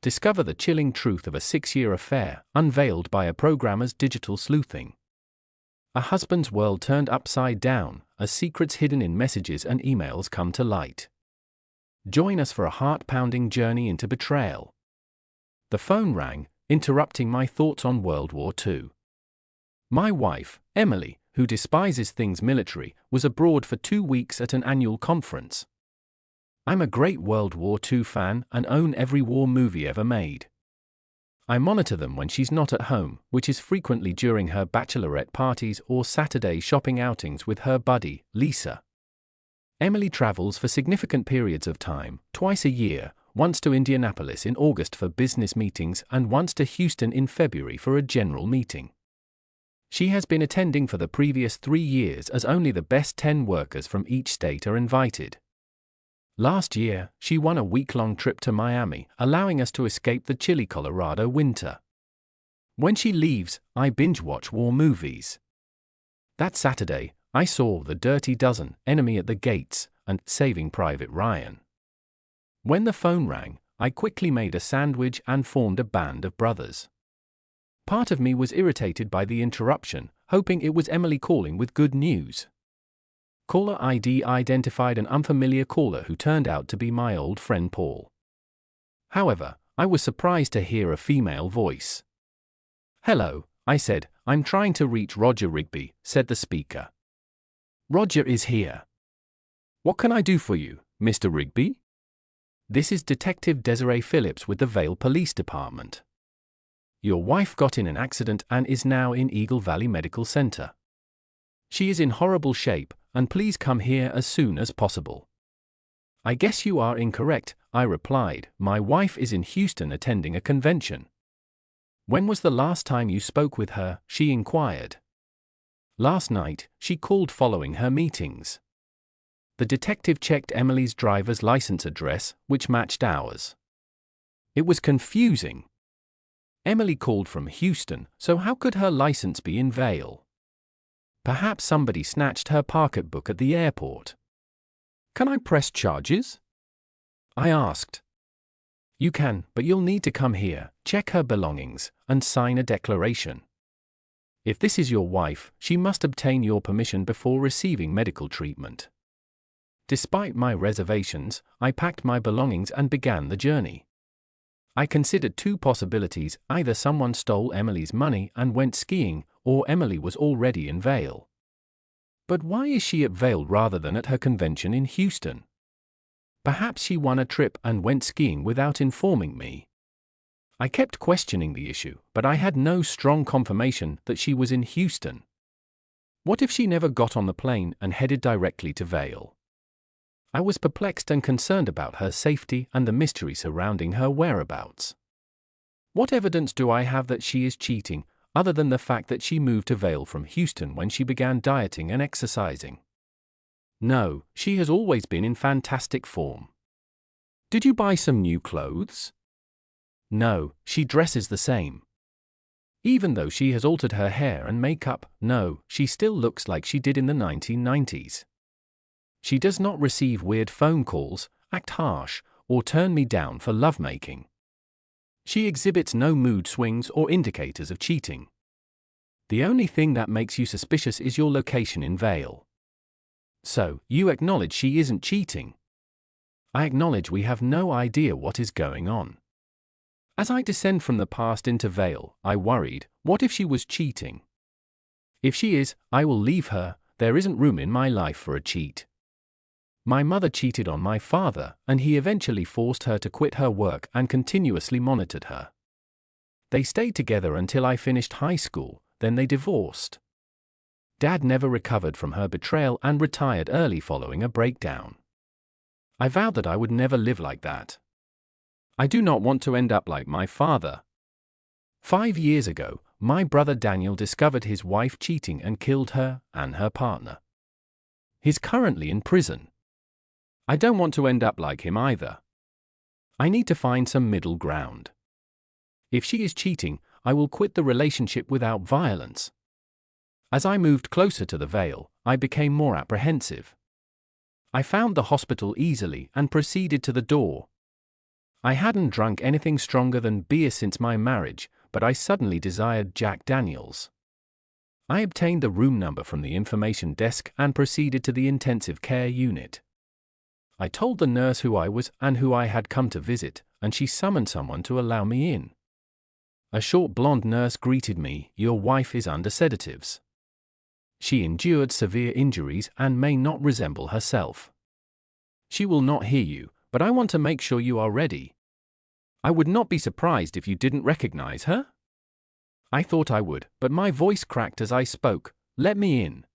Discover the chilling truth of a 6-year affair, unveiled by a programmer's digital sleuthing. A husband's world turned upside down, as secrets hidden in messages and emails come to light. Join us for a heart-pounding journey into betrayal. The phone rang, interrupting my thoughts on World War II. My wife, Emily, who despises things military, was abroad for 2 weeks at an annual conference. I'm a great World War II fan and own every war movie ever made. I monitor them when she's not at home, which is frequently during her bachelorette parties or Saturday shopping outings with her buddy, Lisa. Emily travels for significant periods of time, twice a year, once to Indianapolis in August for business meetings and once to Houston in February for a general meeting. She has been attending for the previous 3 years as only the best 10 workers from each state are invited. Last year, she won a week-long trip to Miami, allowing us to escape the chilly Colorado winter. When she leaves, I binge-watch war movies. That Saturday, I saw The Dirty Dozen, Enemy at the Gates, and Saving Private Ryan. When the phone rang, I quickly made a sandwich and formed a band of brothers. Part of me was irritated by the interruption, hoping it was Emily calling with good news. Caller ID identified an unfamiliar caller who turned out to be my old friend Paul. However, I was surprised to hear a female voice. "Hello," I said. "I'm trying to reach Roger Rigby," said the speaker. "Roger is here. What can I do for you, Mr. Rigby?" "This is Detective Desiree Phillips with the Vale Police Department. Your wife got in an accident and is now in Eagle Valley Medical Center. She is in horrible shape, and please come here as soon as possible." "I guess you are incorrect," I replied. "My wife is in Houston attending a convention." "When was the last time you spoke with her?" she inquired. "Last night, she called following her meetings." The detective checked Emily's driver's license address, which matched ours. It was confusing. Emily called from Houston, so how could her license be in Vale? Perhaps somebody snatched her pocketbook at the airport. "Can I press charges?" I asked. "You can, but you'll need to come here, check her belongings, and sign a declaration. If this is your wife, she must obtain your permission before receiving medical treatment." Despite my reservations, I packed my belongings and began the journey. I considered 2 possibilities: either someone stole Emily's money and went skiing, or Emily was already in Vale. But why is she at Vale rather than at her convention in Houston? Perhaps she won a trip and went skiing without informing me. I kept questioning the issue, but I had no strong confirmation that she was in Houston. What if she never got on the plane and headed directly to Vale? I was perplexed and concerned about her safety and the mystery surrounding her whereabouts. What evidence do I have that she is cheating, other than the fact that she moved to Vale from Houston when she began dieting and exercising? No, she has always been in fantastic form. "Did you buy some new clothes?" No, she dresses the same. Even though she has altered her hair and makeup, no, she still looks like she did in the 1990s. She does not receive weird phone calls, act harsh, or turn me down for lovemaking. She exhibits no mood swings or indicators of cheating. The only thing that makes you suspicious is your location in Vale. So, you acknowledge she isn't cheating? I acknowledge we have no idea what is going on. As I descend from the past into Vale, I worried, what if she was cheating? If she is, I will leave her. There isn't room in my life for a cheat. My mother cheated on my father, and he eventually forced her to quit her work and continuously monitored her. They stayed together until I finished high school, then they divorced. Dad never recovered from her betrayal and retired early following a breakdown. I vowed that I would never live like that. I do not want to end up like my father. 5 years ago, my brother Daniel discovered his wife cheating and killed her and her partner. He's currently in prison. I don't want to end up like him either. I need to find some middle ground. If she is cheating, I will quit the relationship without violence. As I moved closer to the Vale, I became more apprehensive. I found the hospital easily and proceeded to the door. I hadn't drunk anything stronger than beer since my marriage, but I suddenly desired Jack Daniels. I obtained the room number from the information desk and proceeded to the intensive care unit. I told the nurse who I was and who I had come to visit, and she summoned someone to allow me in. A short blonde nurse greeted me. "Your wife is under sedatives. She endured severe injuries and may not resemble herself. She will not hear you, but I want to make sure you are ready. I would not be surprised if you didn't recognize her." I thought I would, but my voice cracked as I spoke. "Let me in."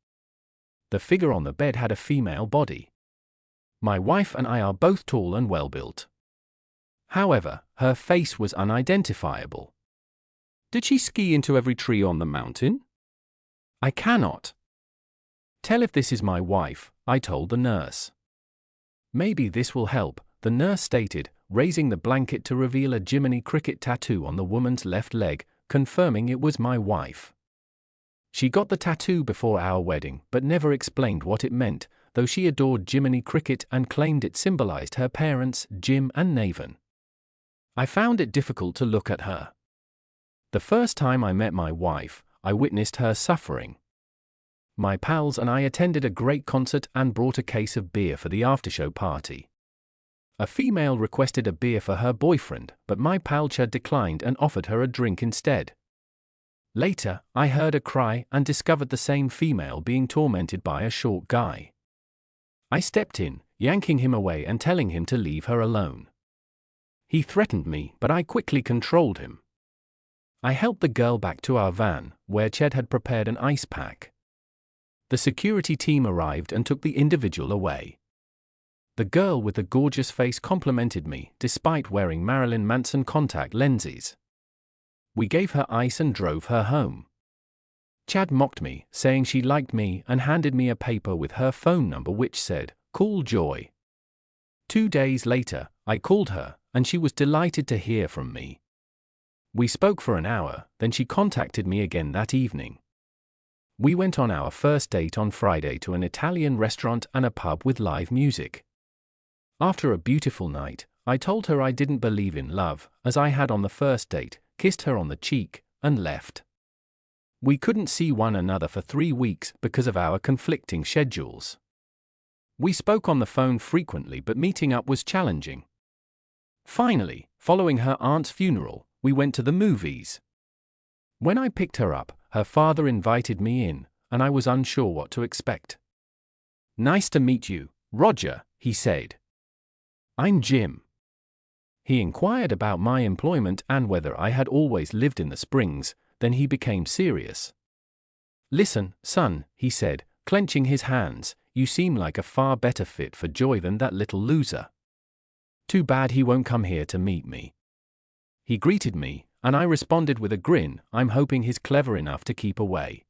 The figure on the bed had a female body. My wife and I are both tall and well-built. However, her face was unidentifiable. Did she ski into every tree on the mountain? I cannot tell if this is my wife, I told the nurse. Maybe this will help, the nurse stated, raising the blanket to reveal a Jiminy Cricket tattoo on the woman's left leg, confirming it was my wife. She got the tattoo before our wedding, but never explained what it meant, though she adored Jiminy Cricket and claimed it symbolized her parents, Jim and Navan. I found it difficult to look at her. The first time I met my wife, I witnessed her suffering. My pals and I attended a great concert and brought a case of beer for the after-show party. A female requested a beer for her boyfriend, but my pal Chad declined and offered her a drink instead. Later, I heard a cry and discovered the same female being tormented by a short guy. I stepped in, yanking him away and telling him to leave her alone. He threatened me, but I quickly controlled him. I helped the girl back to our van, where Ched had prepared an ice pack. The security team arrived and took the individual away. The girl with the gorgeous face complimented me, despite wearing Marilyn Manson contact lenses. We gave her ice and drove her home. Chad mocked me, saying she liked me, and handed me a paper with her phone number which said, "Call Joy." 2 days later, I called her, and she was delighted to hear from me. We spoke for an hour, then she contacted me again that evening. We went on our first date on Friday to an Italian restaurant and a pub with live music. After a beautiful night, I told her I didn't believe in love, as I had on the first date, kissed her on the cheek, and left. We couldn't see one another for 3 weeks because of our conflicting schedules. We spoke on the phone frequently, but meeting up was challenging. Finally, following her aunt's funeral, we went to the movies. When I picked her up, her father invited me in, and I was unsure what to expect. "Nice to meet you, Roger," he said. "I'm Jim." He inquired about my employment and whether I had always lived in the Springs, then he became serious. "Listen, son," he said, clenching his hands, "you seem like a far better fit for Joy than that little loser. Too bad he won't come here to meet me." He greeted me, and I responded with a grin. I'm hoping he's clever enough to keep away.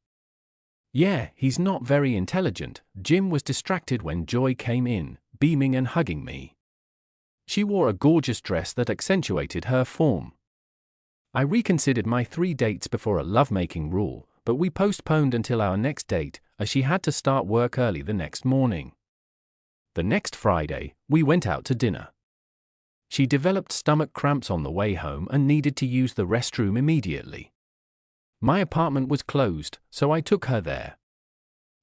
Yeah, he's not very intelligent. Jim was distracted when Joy came in, beaming and hugging me. She wore a gorgeous dress that accentuated her form. I reconsidered my 3 dates before a lovemaking rule, but we postponed until our next date, as she had to start work early the next morning. The next Friday, we went out to dinner. She developed stomach cramps on the way home and needed to use the restroom immediately. My apartment was closed, so I took her there.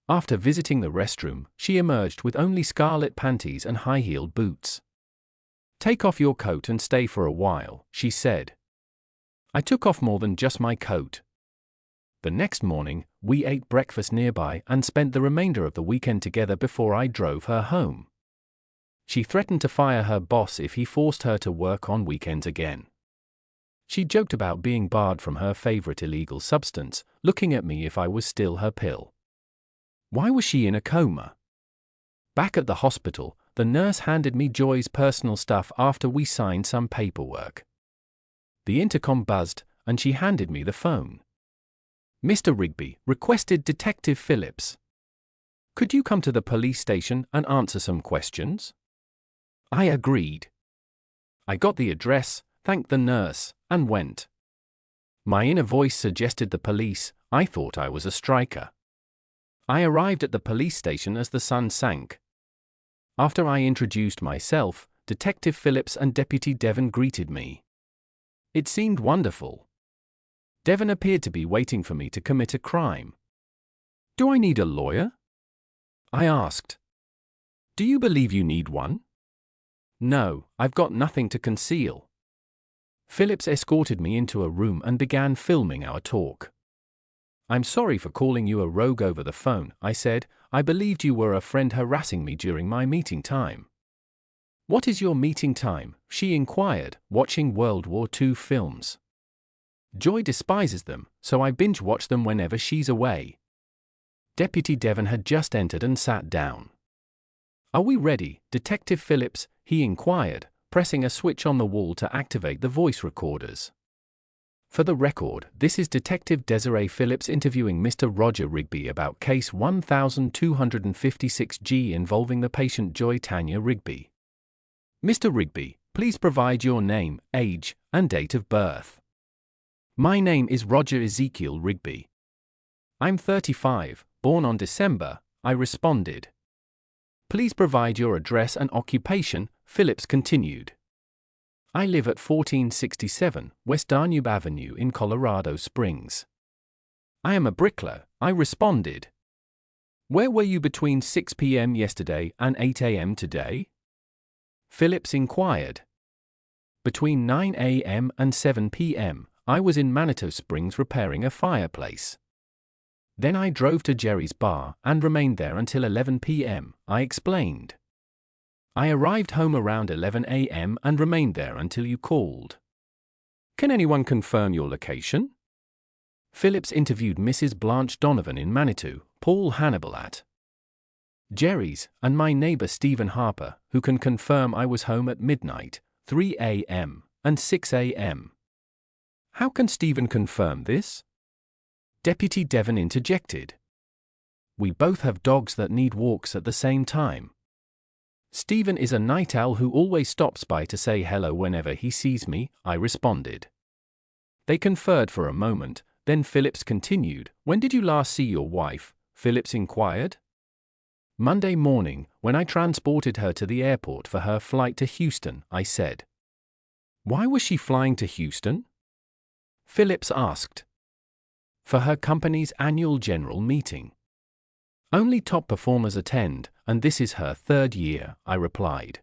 After visiting the restroom, she emerged with only scarlet panties and high-heeled boots. "Take off your coat and stay for a while," she said. I took off more than just my coat. The next morning, we ate breakfast nearby and spent the remainder of the weekend together before I drove her home. She threatened to fire her boss if he forced her to work on weekends again. She joked about being barred from her favorite illegal substance, looking at me if I was still her pill. Why was she in a coma? Back at the hospital, the nurse handed me Joy's personal stuff after we signed some paperwork. The intercom buzzed, and she handed me the phone. "Mr. Rigby," requested Detective Phillips. "Could you come to the police station and answer some questions?" I agreed. I got the address, thanked the nurse, and went. My inner voice suggested the police. I thought I was a striker. I arrived at the police station as the sun sank. After I introduced myself, Detective Phillips and Deputy Devon greeted me. It seemed wonderful. Devon appeared to be waiting for me to commit a crime. Do I need a lawyer? I asked. Do you believe you need one? No, I've got nothing to conceal. Phillips escorted me into a room and began filming our talk. I'm sorry for calling you a rogue over the phone, I said. I believed you were a friend harassing me during my meeting time. What is your meeting time? She inquired, watching World War II films. Joy despises them, so I binge-watch them whenever she's away. Deputy Devon had just entered and sat down. Are we ready, Detective Phillips? He inquired, pressing a switch on the wall to activate the voice recorders. For the record, this is Detective Desiree Phillips interviewing Mr. Roger Rigby about case 1256G involving the patient Joy Tanya Rigby. Mr. Rigby, please provide your name, age, and date of birth. My name is Roger Ezekiel Rigby. I'm 35, born on December, I responded. Please provide your address and occupation, Phillips continued. I live at 1467 West Danube Avenue in Colorado Springs. I am a bricklayer, I responded. Where were you between 6 p.m. yesterday and 8 a.m. today? Phillips inquired. Between 9 a.m. and 7 p.m., I was in Manitou Springs repairing a fireplace. Then I drove to Jerry's bar and remained there until 11 p.m., I explained. I arrived home around 11 a.m. and remained there until you called. Can anyone confirm your location? Phillips interviewed Mrs. Blanche Donovan in Manitou, Paul Hannibal at Jerry's, and my neighbor Stephen Harper, who can confirm I was home at midnight, 3 a.m., and 6 a.m. How can Stephen confirm this? Deputy Devon interjected. We both have dogs that need walks at the same time. Stephen is a night owl who always stops by to say hello whenever he sees me, I responded. They conferred for a moment, then Phillips continued. When did you last see your wife? Phillips inquired. Monday morning, when I transported her to the airport for her flight to Houston, I said. Why was she flying to Houston? Phillips asked. For her company's annual general meeting. Only top performers attend, and this is her third year, I replied.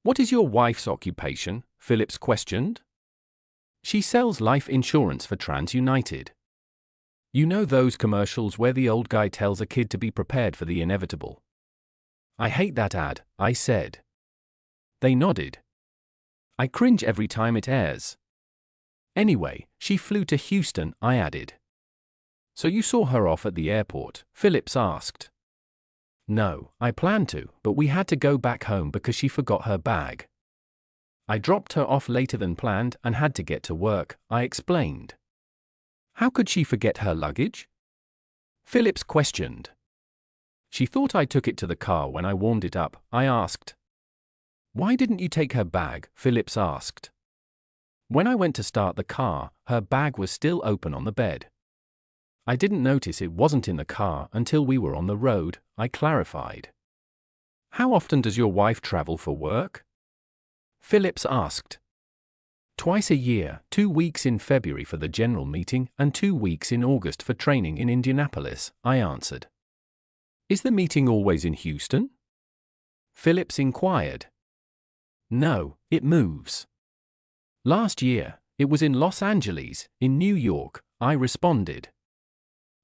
What is your wife's occupation? Phillips questioned. She sells life insurance for TransUnited. You know those commercials where the old guy tells a kid to be prepared for the inevitable? I hate that ad, I said. They nodded. I cringe every time it airs. Anyway, she flew to Houston, I added. So you saw her off at the airport? Phillips asked. No, I planned to, but we had to go back home because she forgot her bag. I dropped her off later than planned and had to get to work, I explained. How could she forget her luggage? Phillips questioned. She thought I took it to the car when I warmed it up, I asked. Why didn't you take her bag? Phillips asked. When I went to start the car, her bag was still open on the bed. I didn't notice it wasn't in the car until we were on the road, I clarified. How often does your wife travel for work? Phillips asked. Twice a year, 2 weeks in February for the general meeting and 2 weeks in August for training in Indianapolis, I answered. Is the meeting always in Houston? Phillips inquired. No, it moves. Last year, it was in Los Angeles, in New York, I responded.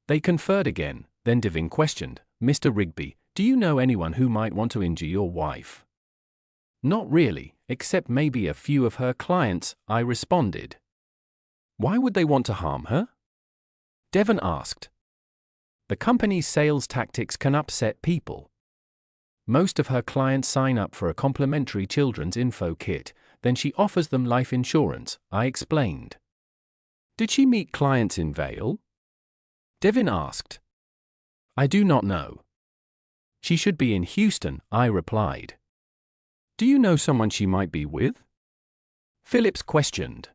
They conferred again, then Devin questioned, Mr. Rigby, do you know anyone who might want to injure your wife? Not really, except maybe a few of her clients, I responded. Why would they want to harm her? Devon asked. The company's sales tactics can upset people. Most of her clients sign up for a complimentary children's info kit, then she offers them life insurance, I explained. Did she meet clients in Vail? Devin asked. I do not know. She should be in Houston, I replied. Do you know someone she might be with? Phillips questioned.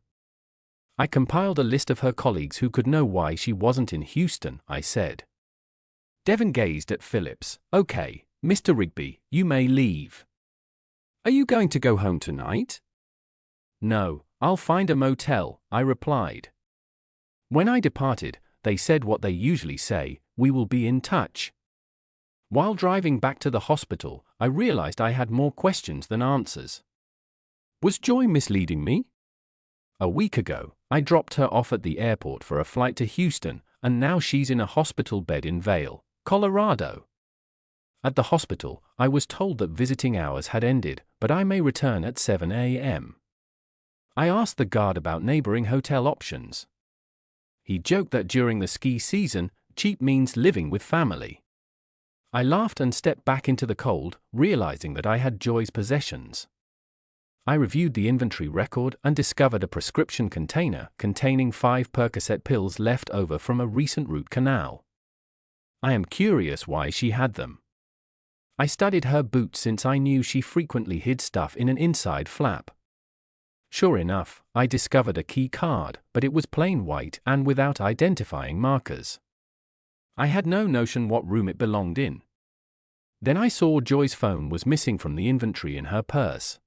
I compiled a list of her colleagues who could know why she wasn't in Houston, I said. Devon gazed at Phillips. Okay, Mr. Rigby, you may leave. Are you going to go home tonight? No, I'll find a motel, I replied. When I departed, they said what they usually say, we will be in touch. While driving back to the hospital, I realized I had more questions than answers. Was Joy misleading me? A week ago, I dropped her off at the airport for a flight to Houston, and now she's in a hospital bed in Vail, Colorado. At the hospital, I was told that visiting hours had ended, but I may return at 7 a.m. I asked the guard about neighboring hotel options. He joked that during the ski season, cheap means living with family. I laughed and stepped back into the cold, realizing that I had Joy's possessions. I reviewed the inventory record and discovered a prescription container containing 5 Percocet pills left over from a recent root canal. I am curious why she had them. I studied her boots since I knew she frequently hid stuff in an inside flap. Sure enough, I discovered a key card, but it was plain white and without identifying markers. I had no notion what room it belonged in. Then I saw Joy's phone was missing from the inventory in her purse.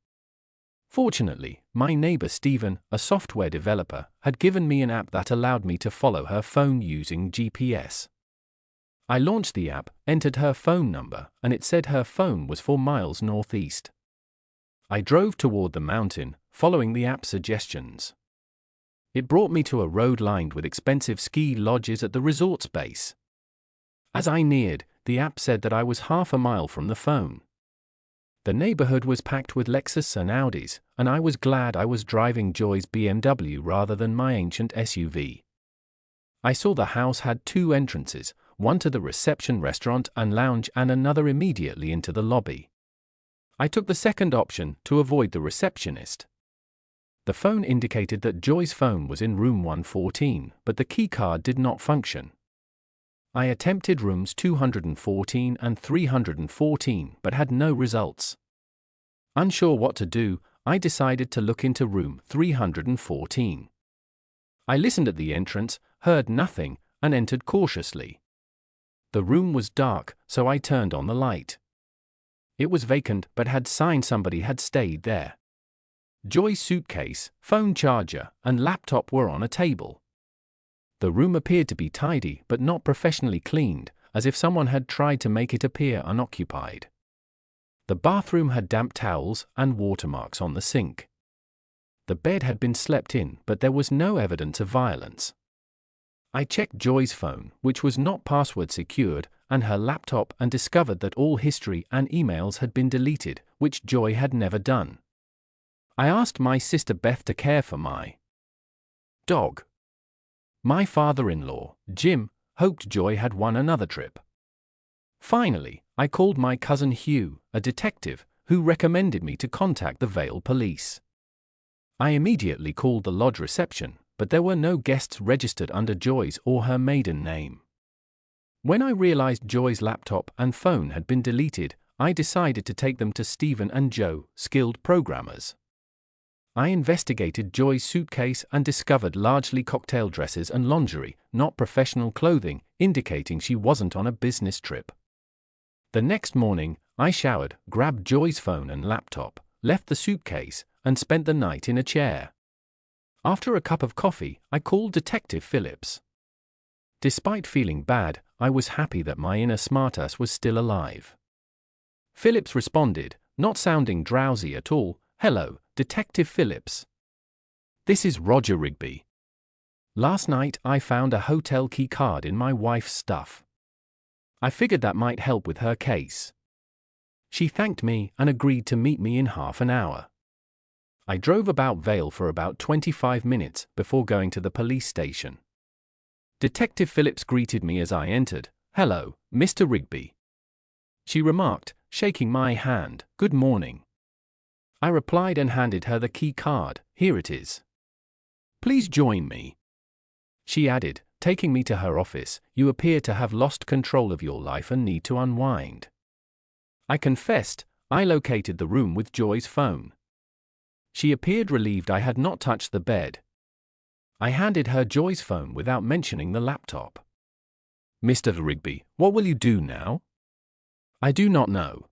Fortunately, my neighbor Stephen, a software developer, had given me an app that allowed me to follow her phone using GPS. I launched the app, entered her phone number, and it said her phone was 4 miles northeast. I drove toward the mountain, following the app's suggestions. It brought me to a road lined with expensive ski lodges at the resort's base. As I neared, the app said that I was half a mile from the phone. The neighborhood was packed with Lexus and Audis, and I was glad I was driving Joy's BMW rather than my ancient SUV. I saw the house had 2 entrances, one to the reception restaurant and lounge and another immediately into the lobby. I took the second option to avoid the receptionist. The phone indicated that Joy's phone was in room 114, but the keycard did not function. I attempted rooms 214 and 314 but had no results. Unsure what to do, I decided to look into room 314. I listened at the entrance, heard nothing, and entered cautiously. The room was dark, so I turned on the light. It was vacant but had signs somebody had stayed there. Joy's suitcase, phone charger, and laptop were on a table. The room appeared to be tidy but not professionally cleaned, as if someone had tried to make it appear unoccupied. The bathroom had damp towels and watermarks on the sink. The bed had been slept in, but there was no evidence of violence. I checked Joy's phone, which was not password secured, and her laptop and discovered that all history and emails had been deleted, which Joy had never done. I asked my sister Beth to care for my dog. My father-in-law, Jim, hoped Joy had won another trip. Finally, I called my cousin Hugh, a detective, who recommended me to contact the Vail police. I immediately called the lodge reception, but there were no guests registered under Joy's or her maiden name. When I realized Joy's laptop and phone had been deleted, I decided to take them to Stephen and Joe, skilled programmers. I investigated Joy's suitcase and discovered largely cocktail dresses and lingerie, not professional clothing, indicating she wasn't on a business trip. The next morning, I showered, grabbed Joy's phone and laptop, left the suitcase, and spent the night in a chair. After a cup of coffee, I called Detective Phillips. Despite feeling bad, I was happy that my inner smartass was still alive. Phillips responded, not sounding drowsy at all. "Hello, Detective Phillips. This is Roger Rigby. Last night I found a hotel key card in my wife's stuff. I figured that might help with her case." She thanked me and agreed to meet me in half an hour. I drove about Vail for about 25 minutes before going to the police station. Detective Phillips greeted me as I entered. "Hello, Mr. Rigby." She remarked, shaking my hand, "Good morning." I replied and handed her the key card. "Here it is. Please join me." She added, taking me to her office, "You appear to have lost control of your life and need to unwind." I confessed. I located the room with Joy's phone. She appeared relieved I had not touched the bed. I handed her Joy's phone without mentioning the laptop. "Mr. Rigby, what will you do now?" "I do not know."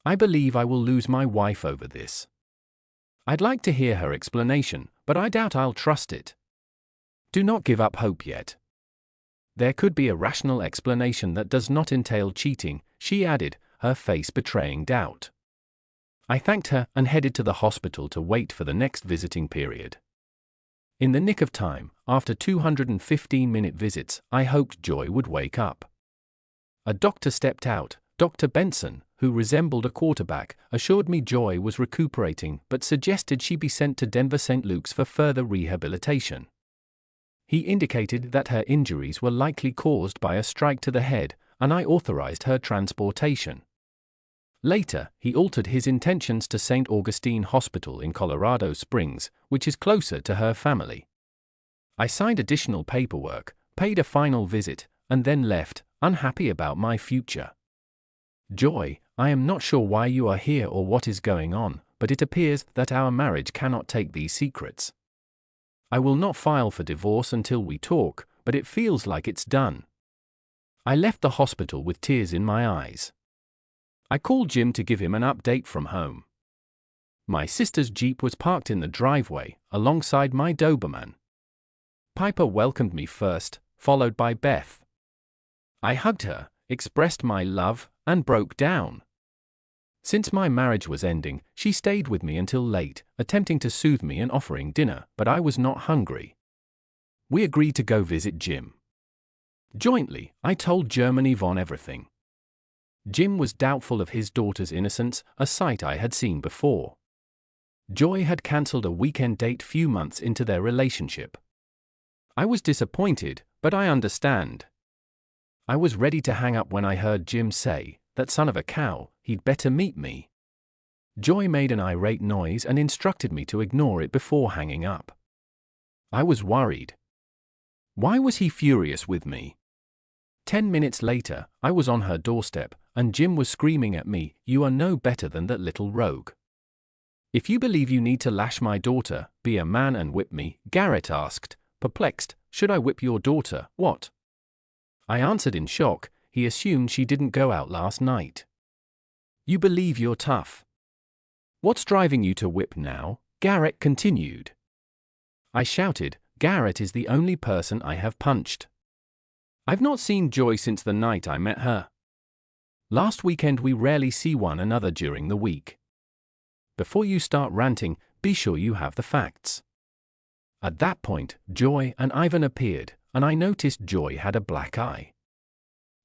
I believe I will lose my wife over this. I'd like to hear her explanation, but I doubt I'll trust it. Do not give up hope yet. There could be a rational explanation that does not entail cheating, she added, her face betraying doubt. I thanked her and headed to the hospital to wait for the next visiting period. In the nick of time, after 215-minute visits, I hoped Joy would wake up. A doctor stepped out. Dr. Benson, who resembled a quarterback, assured me Joy was recuperating but suggested she be sent to Denver St. Luke's for further rehabilitation. He indicated that her injuries were likely caused by a strike to the head, and I authorized her transportation. Later, he altered his intentions to St. Augustine Hospital in Colorado Springs, which is closer to her family. I signed additional paperwork, paid a final visit, and then left, unhappy about my future. Joy, I am not sure why you are here or what is going on, but it appears that our marriage cannot take these secrets. I will not file for divorce until we talk, but it feels like it's done. I left the hospital with tears in my eyes. I called Jim to give him an update from home. My sister's Jeep was parked in the driveway, alongside my Doberman. Piper welcomed me first, followed by Beth. I hugged her, expressed my love, and broke down. Since my marriage was ending, she stayed with me until late, attempting to soothe me and offering dinner, but I was not hungry. We agreed to go visit Jim. Jointly, I told German Yvonne everything. Jim was doubtful of his daughter's innocence, a sight I had seen before. Joy had cancelled a weekend date few months into their relationship. I was disappointed, but I understand. I was ready to hang up when I heard Jim say, "That son of a cow, he'd better meet me." Joy made an irate noise and instructed me to ignore it before hanging up. I was worried. Why was he furious with me? 10 minutes later, I was on her doorstep, and Jim was screaming at me, "You are no better than that little rogue." "If you believe you need to lash my daughter, be a man and whip me," Garrett asked, perplexed. "Should I whip your daughter, what?" I answered in shock. He assumed she didn't go out last night. "You believe you're tough. What's driving you to whip now?" Garrett continued. I shouted, "Garrett is the only person I have punched. I've not seen Joy since the night I met her. Last weekend we rarely see one another during the week. Before you start ranting, be sure you have the facts." At that point, Joy and Ivan appeared, and I noticed Joy had a black eye.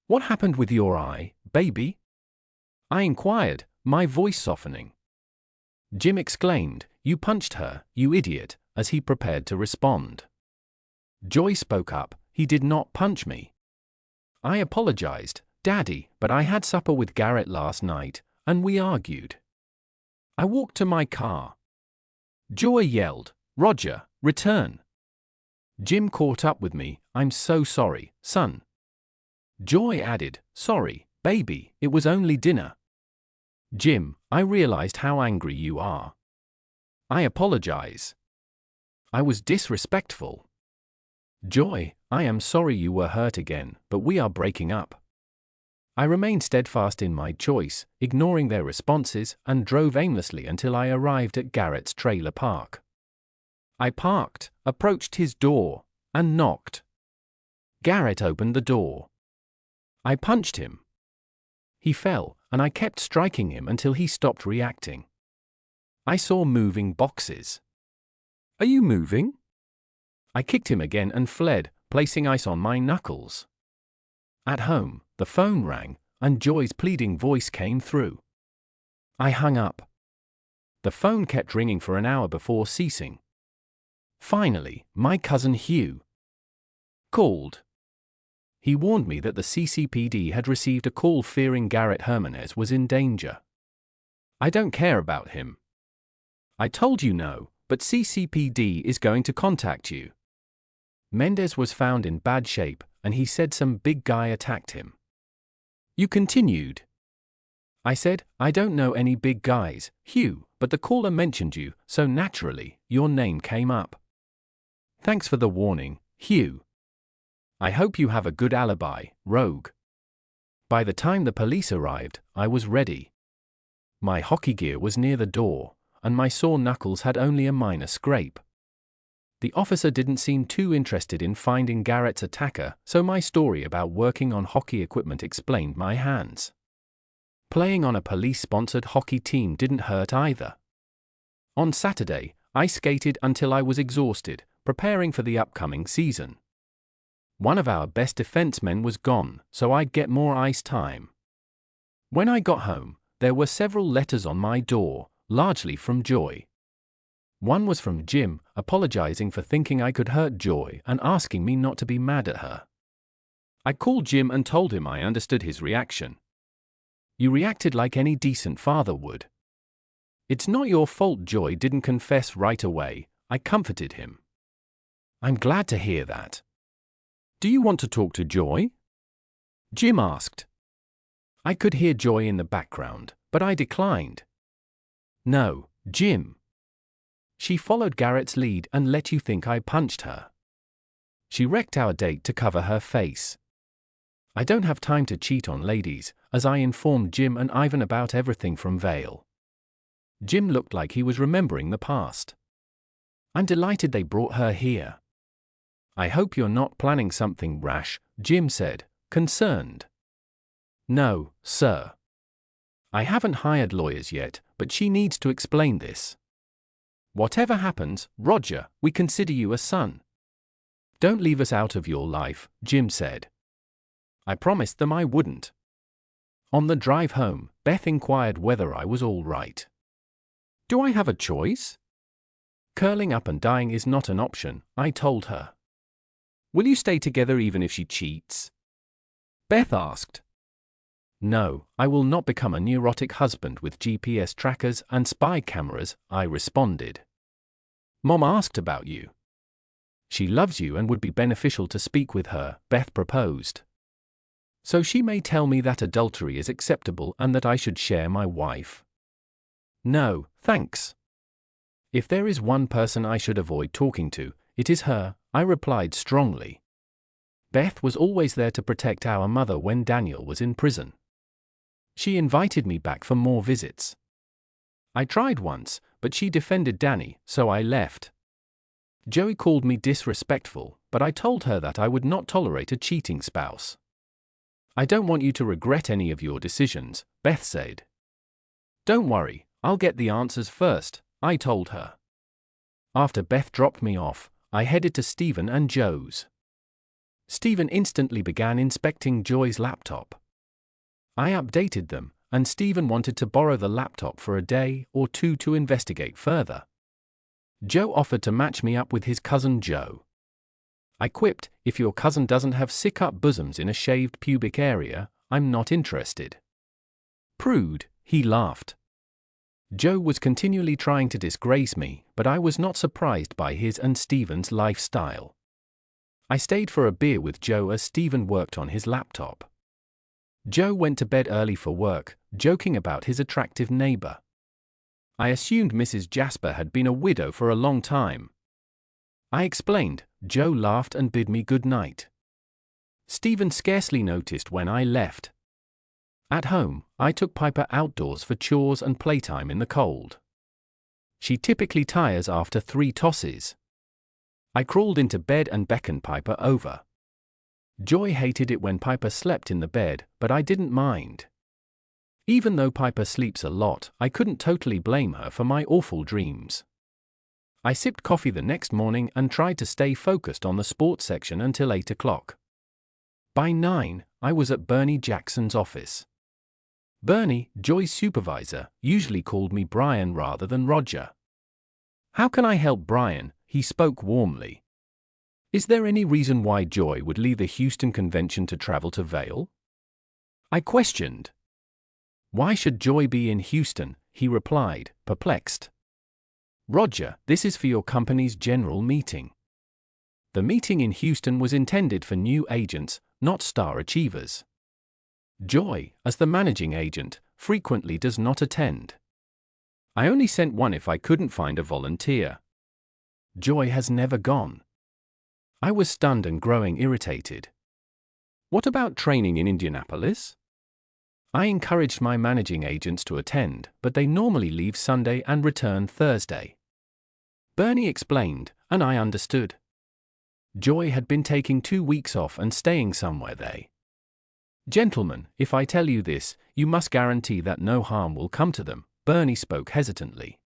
"What happened with your eye, baby?" I inquired, my voice softening. Jim exclaimed, "You punched her, you idiot," as he prepared to respond. Joy spoke up, "He did not punch me." I apologized, "Daddy, but I had supper with Garrett last night, and we argued." I walked to my car. Joy yelled, "Roger, return." Jim caught up with me, "I'm so sorry, son." Joy added, "Sorry, baby, it was only dinner." "Jim, I realized how angry you are. I apologize. I was disrespectful." "Joy, I am sorry you were hurt again, but we are breaking up." I remained steadfast in my choice, ignoring their responses, and drove aimlessly until I arrived at Garrett's trailer park. I parked, approached his door, and knocked. Garrett opened the door. I punched him. He fell, and I kept striking him until he stopped reacting. I saw moving boxes. "Are you moving?" I kicked him again and fled, placing ice on my knuckles. At home, the phone rang, and Joy's pleading voice came through. I hung up. The phone kept ringing for an hour before ceasing. Finally, my cousin Hugh called. He warned me that the CCPD had received a call fearing Garrett Hermanez was in danger. "I don't care about him." "I told you no, but CCPD is going to contact you." Mendez was found in bad shape, and he said some big guy attacked him. "You continued." I said, "I don't know any big guys, Hugh, but the caller mentioned you, so naturally, your name came up. Thanks for the warning, Hugh. I hope you have a good alibi, rogue." By the time the police arrived, I was ready. My hockey gear was near the door, and my sore knuckles had only a minor scrape. The officer didn't seem too interested in finding Garrett's attacker, so my story about working on hockey equipment explained my hands. Playing on a police-sponsored hockey team didn't hurt either. On Saturday, I skated until I was exhausted, preparing for the upcoming season. One of our best defensemen was gone, so I'd get more ice time. When I got home, there were several letters on my door, largely from Joy. One was from Jim, apologizing for thinking I could hurt Joy and asking me not to be mad at her. I called Jim and told him I understood his reaction. "You reacted like any decent father would." "It's not your fault Joy didn't confess right away," I comforted him. "I'm glad to hear that. Do you want to talk to Joy?" Jim asked. I could hear Joy in the background, but I declined. "No, Jim. She followed Garrett's lead and let you think I punched her. She wrecked our date to cover her face. I don't have time to cheat on ladies," as I informed Jim and Ivan about everything from Vale. Jim looked like he was remembering the past. "I'm delighted they brought her here." "I hope you're not planning something rash," Jim said, concerned. "No, sir. I haven't hired lawyers yet, but she needs to explain this. Whatever happens, Roger, we consider you a son. Don't leave us out of your life," Jim said. I promised them I wouldn't. On the drive home, Beth inquired whether I was all right. "Do I have a choice?" "Curling up and dying is not an option," I told her. "Will you stay together even if she cheats?" Beth asked. "No, I will not become a neurotic husband with GPS trackers and spy cameras," I responded. "Mom asked about you. She loves you and would be beneficial to speak with her," Beth proposed. "So she may tell me that adultery is acceptable and that I should share my wife." "No, thanks. If there is one person I should avoid talking to, it is her," I replied strongly. Beth was always there to protect our mother when Daniel was in prison. She invited me back for more visits. I tried once, but she defended Danny, so I left. Joey called me disrespectful, but I told her that I would not tolerate a cheating spouse. "I don't want you to regret any of your decisions," Beth said. "Don't worry, I'll get the answers first," I told her. After Beth dropped me off, I headed to Stephen and Joe's. Stephen instantly began inspecting Joy's laptop. I updated them, and Stephen wanted to borrow the laptop for a day or two to investigate further. Joe offered to match me up with his cousin Joe. I quipped, "If your cousin doesn't have sick-up bosoms in a shaved pubic area, I'm not interested." "Prude," he laughed. Joe was continually trying to disgrace me, but I was not surprised by his and Stephen's lifestyle. I stayed for a beer with Joe as Stephen worked on his laptop. Joe went to bed early for work, joking about his attractive neighbor. I assumed Mrs. Jasper had been a widow for a long time. I explained. Joe laughed and bid me good night. Stephen scarcely noticed when I left. At home, I took Piper outdoors for chores and playtime in the cold. She typically tires after 3 tosses. I crawled into bed and beckoned Piper over. Joy hated it when Piper slept in the bed, but I didn't mind. Even though Piper sleeps a lot, I couldn't totally blame her for my awful dreams. I sipped coffee the next morning and tried to stay focused on the sports section until 8 o'clock. By 9, I was at Bernie Jackson's office. Bernie, Joy's supervisor, usually called me Brian rather than Roger. "How can I help, Brian?" He spoke warmly. "Is there any reason why Joy would leave the Houston convention to travel to Vale?" I questioned. "Why should Joy be in Houston?" he replied, perplexed. "Roger, this is for your company's general meeting." The meeting in Houston was intended for new agents, not star achievers. Joy, as the managing agent, frequently does not attend. I only sent one if I couldn't find a volunteer. Joy has never gone. I was stunned and growing irritated. "What about training in Indianapolis?" I encouraged my managing agents to attend, but they normally leave Sunday and return Thursday. Bernie explained, and I understood. Joy had been taking 2 weeks off and staying somewhere they. Gentlemen, if I tell you this, you must guarantee that no harm will come to them, Bernie spoke hesitantly.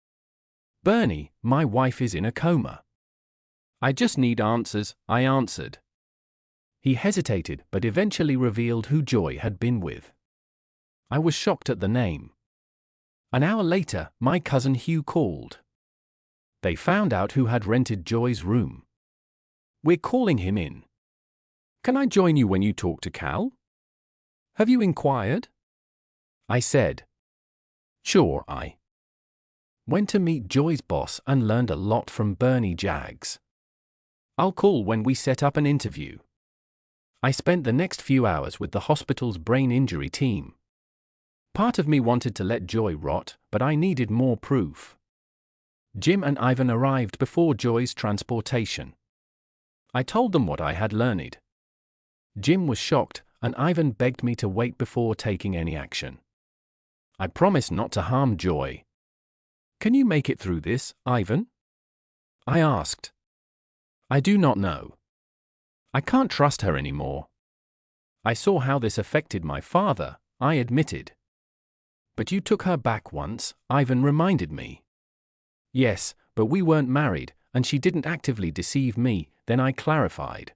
Bernie, my wife is in a coma. I just need answers, I answered. He hesitated but eventually revealed who Joy had been with. I was shocked at the name. An hour later, my cousin Hugh called. They found out who had rented Joy's room. We're calling him in. Can I join you when you talk to Cal? Have you inquired? I said. Sure, I went to meet Joy's boss and learned a lot from Bernie Jaggs. I'll call when we set up an interview. I spent the next few hours with the hospital's brain injury team. Part of me wanted to let Joy rot, but I needed more proof. Jim and Ivan arrived before Joy's transportation. I told them what I had learned. Jim was shocked, and Ivan begged me to wait before taking any action. I promised not to harm Joy. Can you make it through this, Ivan? I asked. I do not know. I can't trust her anymore. I saw how this affected my father, I admitted. But you took her back once, Ivan reminded me. Yes, but we weren't married, and she didn't actively deceive me, then I clarified.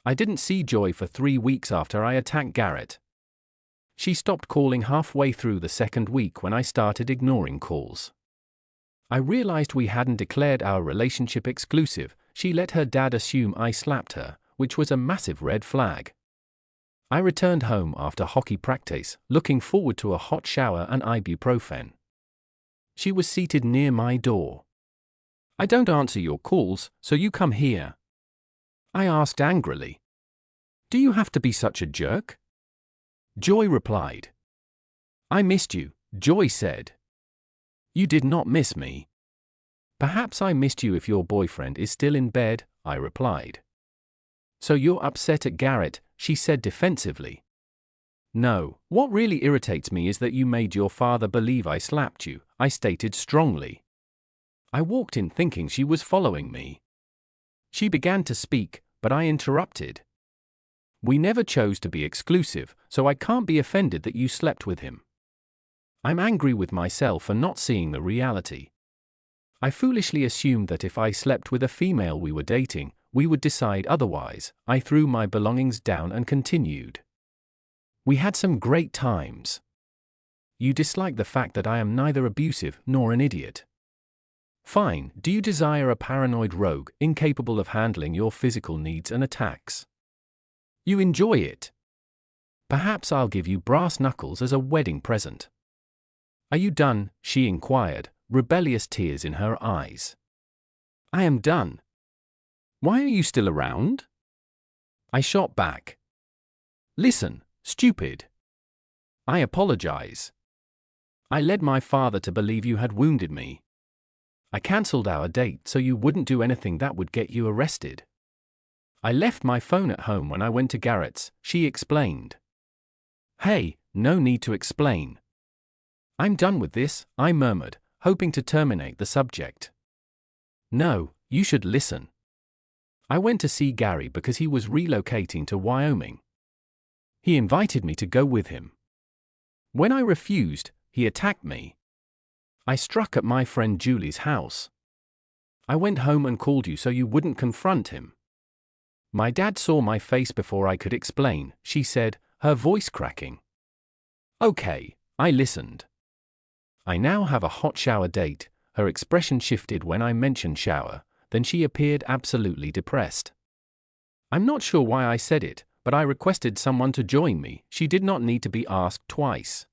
I didn't see Joy for 3 weeks after I attacked Garrett. She stopped calling halfway through the second week when I started ignoring calls. I realized we hadn't declared our relationship exclusive. She let her dad assume I slapped her, which was a massive red flag. I returned home after hockey practice, looking forward to a hot shower and ibuprofen. She was seated near my door. I don't answer your calls, so you come here. I asked angrily. Do you have to be such a jerk? Joy replied. I missed you, Joy said. You did not miss me. Perhaps I missed you if your boyfriend is still in bed, I replied. So you're upset at Garrett, she said defensively. No, what really irritates me is that you made your father believe I slapped you, I stated strongly. I walked in thinking she was following me. She began to speak, but I interrupted. We never chose to be exclusive, so I can't be offended that you slept with him. I'm angry with myself for not seeing the reality. I foolishly assumed that if I slept with a female we were dating, we would decide otherwise. I threw my belongings down and continued. We had some great times. You dislike the fact that I am neither abusive nor an idiot. Fine, do you desire a paranoid rogue, incapable of handling your physical needs and attacks? You enjoy it. Perhaps I'll give you brass knuckles as a wedding present. Are you done? She inquired, rebellious tears in her eyes. I am done. Why are you still around? I shot back. Listen, stupid. I apologize. I led my father to believe you had wounded me. I cancelled our date so you wouldn't do anything that would get you arrested. I left my phone at home when I went to Garrett's, she explained. Hey, no need to explain. I'm done with this, I murmured, hoping to terminate the subject. No, you should listen. I went to see Gary because he was relocating to Wyoming. He invited me to go with him. When I refused, he attacked me. I struck at my friend Julie's house. I went home and called you so you wouldn't confront him. My dad saw my face before I could explain, she said, her voice cracking. Okay, I listened. I now have a hot shower date. Her expression shifted when I mentioned shower, then she appeared absolutely depressed. I'm not sure why I said it, but I requested someone to join me. She did not need to be asked twice.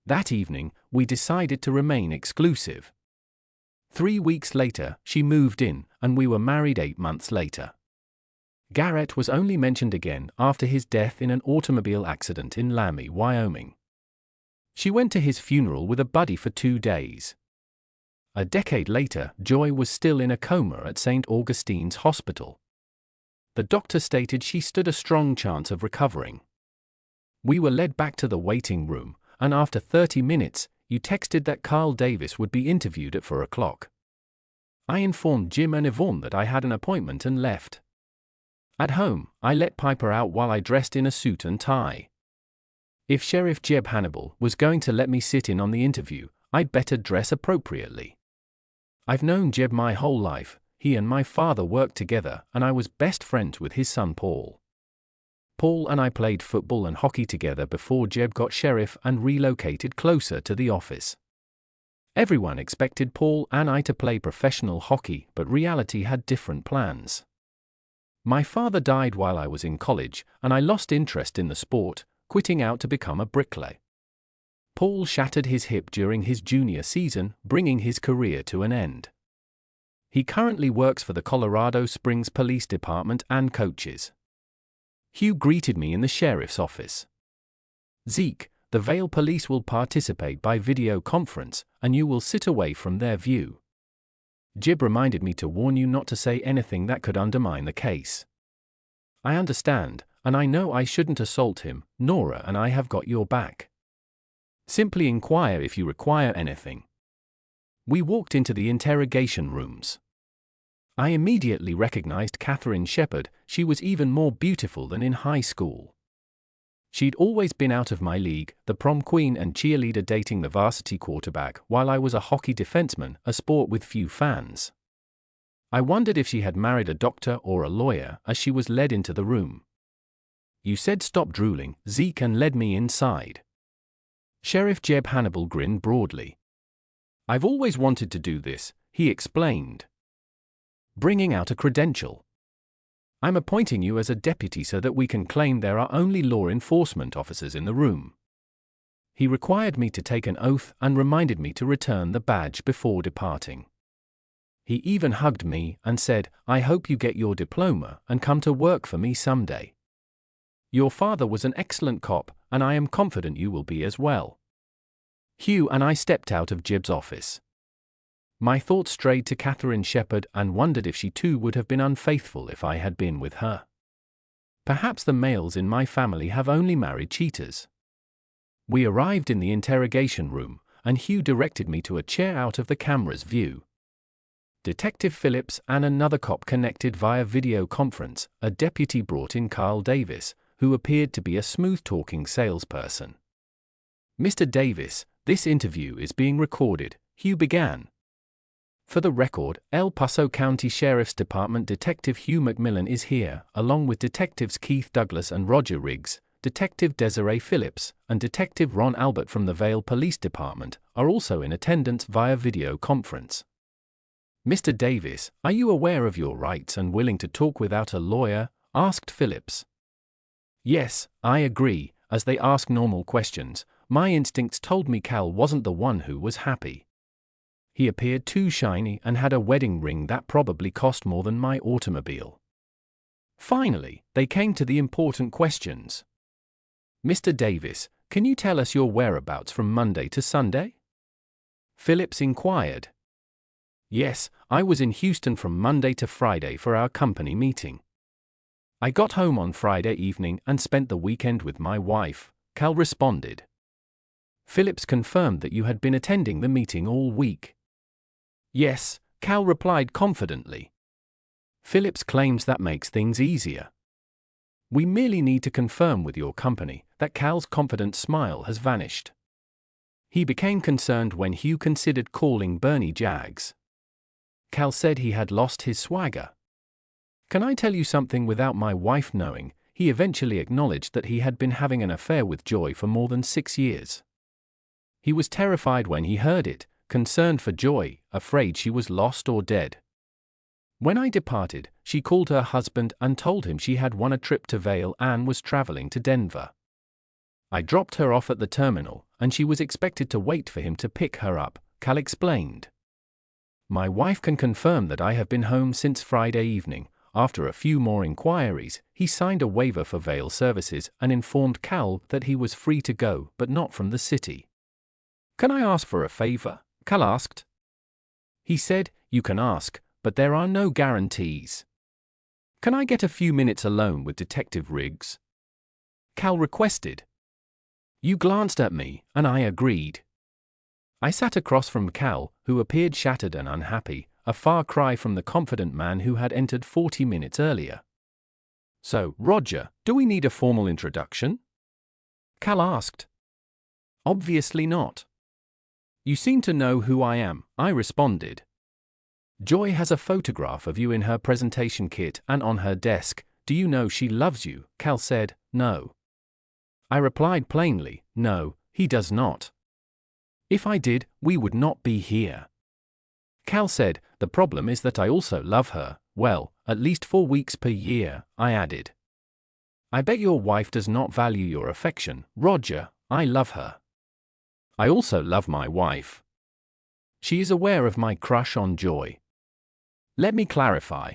That evening, we decided to remain exclusive. 3 weeks later, she moved in, and we were married 8 months later. Garrett was only mentioned again after his death in an automobile accident in Laramie, Wyoming. She went to his funeral with a buddy for 2 days. A decade later, Joy was still in a coma at St. Augustine's Hospital. The doctor stated she stood a strong chance of recovering. We were led back to the waiting room, and after 30 minutes, you texted that Carl Davis would be interviewed at 4 o'clock. I informed Jim and Yvonne that I had an appointment and left. At home, I let Piper out while I dressed in a suit and tie. If Sheriff Jeb Hannibal was going to let me sit in on the interview, I'd better dress appropriately. I've known Jeb my whole life. He and my father worked together, and I was best friends with his son Paul. Paul and I played football and hockey together before Jeb got sheriff and relocated closer to the office. Everyone expected Paul and I to play professional hockey, but reality had different plans. My father died while I was in college, and I lost interest in the sport, quitting out to become a bricklayer. Paul shattered his hip during his junior season, bringing his career to an end. He currently works for the Colorado Springs Police Department and coaches. Hugh greeted me in the sheriff's office. Zeke, the Vail police will participate by video conference, and you will sit away from their view. Jib reminded me to warn you not to say anything that could undermine the case. I understand, and I know I shouldn't assault him. Nora and I have got your back. Simply inquire if you require anything. We walked into the interrogation rooms. I immediately recognized Catherine Shepard. She was even more beautiful than in high school. She'd always been out of my league, the prom queen and cheerleader dating the varsity quarterback, while I was a hockey defenseman, a sport with few fans. I wondered if she had married a doctor or a lawyer as she was led into the room. You said stop drooling, Zeke, and led me inside. Sheriff Jeb Hannibal grinned broadly. I've always wanted to do this, he explained, bringing out a credential. I'm appointing you as a deputy so that we can claim there are only law enforcement officers in the room. He required me to take an oath and reminded me to return the badge before departing. He even hugged me and said, I hope you get your diploma and come to work for me someday. Your father was an excellent cop, and I am confident you will be as well. Hugh and I stepped out of Jib's office. My thoughts strayed to Catherine Shepard and wondered if she too would have been unfaithful if I had been with her. Perhaps the males in my family have only married cheaters. We arrived in the interrogation room, and Hugh directed me to a chair out of the camera's view. Detective Phillips and another cop connected via video conference. A deputy brought in Carl Davis, who appeared to be a smooth-talking salesperson. Mr. Davis, this interview is being recorded, Hugh began. For the record, El Paso County Sheriff's Department Detective Hugh McMillan is here, along with Detectives Keith Douglas and Roger Riggs. Detective Desiree Phillips and Detective Ron Albert from the Vail Police Department are also in attendance via video conference. Mr. Davis, are you aware of your rights and willing to talk without a lawyer? Asked Phillips. Yes, I agree. As they ask normal questions, my instincts told me Cal wasn't the one who was happy. He appeared too shiny and had a wedding ring that probably cost more than my automobile. Finally, they came to the important questions. Mr. Davis, can you tell us your whereabouts from Monday to Sunday? Phillips inquired. Yes, I was in Houston from Monday to Friday for our company meeting. I got home on Friday evening and spent the weekend with my wife, Cal responded. Phillips confirmed that you had been attending the meeting all week. Yes, Cal replied confidently. Phillips claims that makes things easier. We merely need to confirm with your company that Cal's confident smile has vanished. He became concerned when Hugh considered calling Bernie Jaggs. Cal said he had lost his swagger. Can I tell you something without my wife knowing? He eventually acknowledged that he had been having an affair with Joy for more than 6 years. He was terrified when he heard it, concerned for Joy, afraid she was lost or dead. When I departed, she called her husband and told him she had won a trip to Vail and was traveling to Denver. I dropped her off at the terminal, and she was expected to wait for him to pick her up, Cal explained. My wife can confirm that I have been home since Friday evening. After a few more inquiries, he signed a waiver for Vail services and informed Cal that he was free to go, but not from the city. Can I ask for a favor? Cal asked. He said, you can ask, but there are no guarantees. Can I get a few minutes alone with Detective Riggs? Cal requested. You glanced at me, and I agreed. I sat across from Cal, who appeared shattered and unhappy, a far cry from the confident man who had entered 40 minutes earlier. So, Roger, do we need a formal introduction? Cal asked. Obviously not. You seem to know who I am, I responded. Joy has a photograph of you in her presentation kit and on her desk. Do you know she loves you? Cal said, no. I replied plainly, no, he does not. If I did, we would not be here. Cal said, the problem is that I also love her, well, at least 4 weeks per year, I added. I bet your wife does not value your affection, Roger, I love her. I also love my wife. She is aware of my crush on Joy. Let me clarify.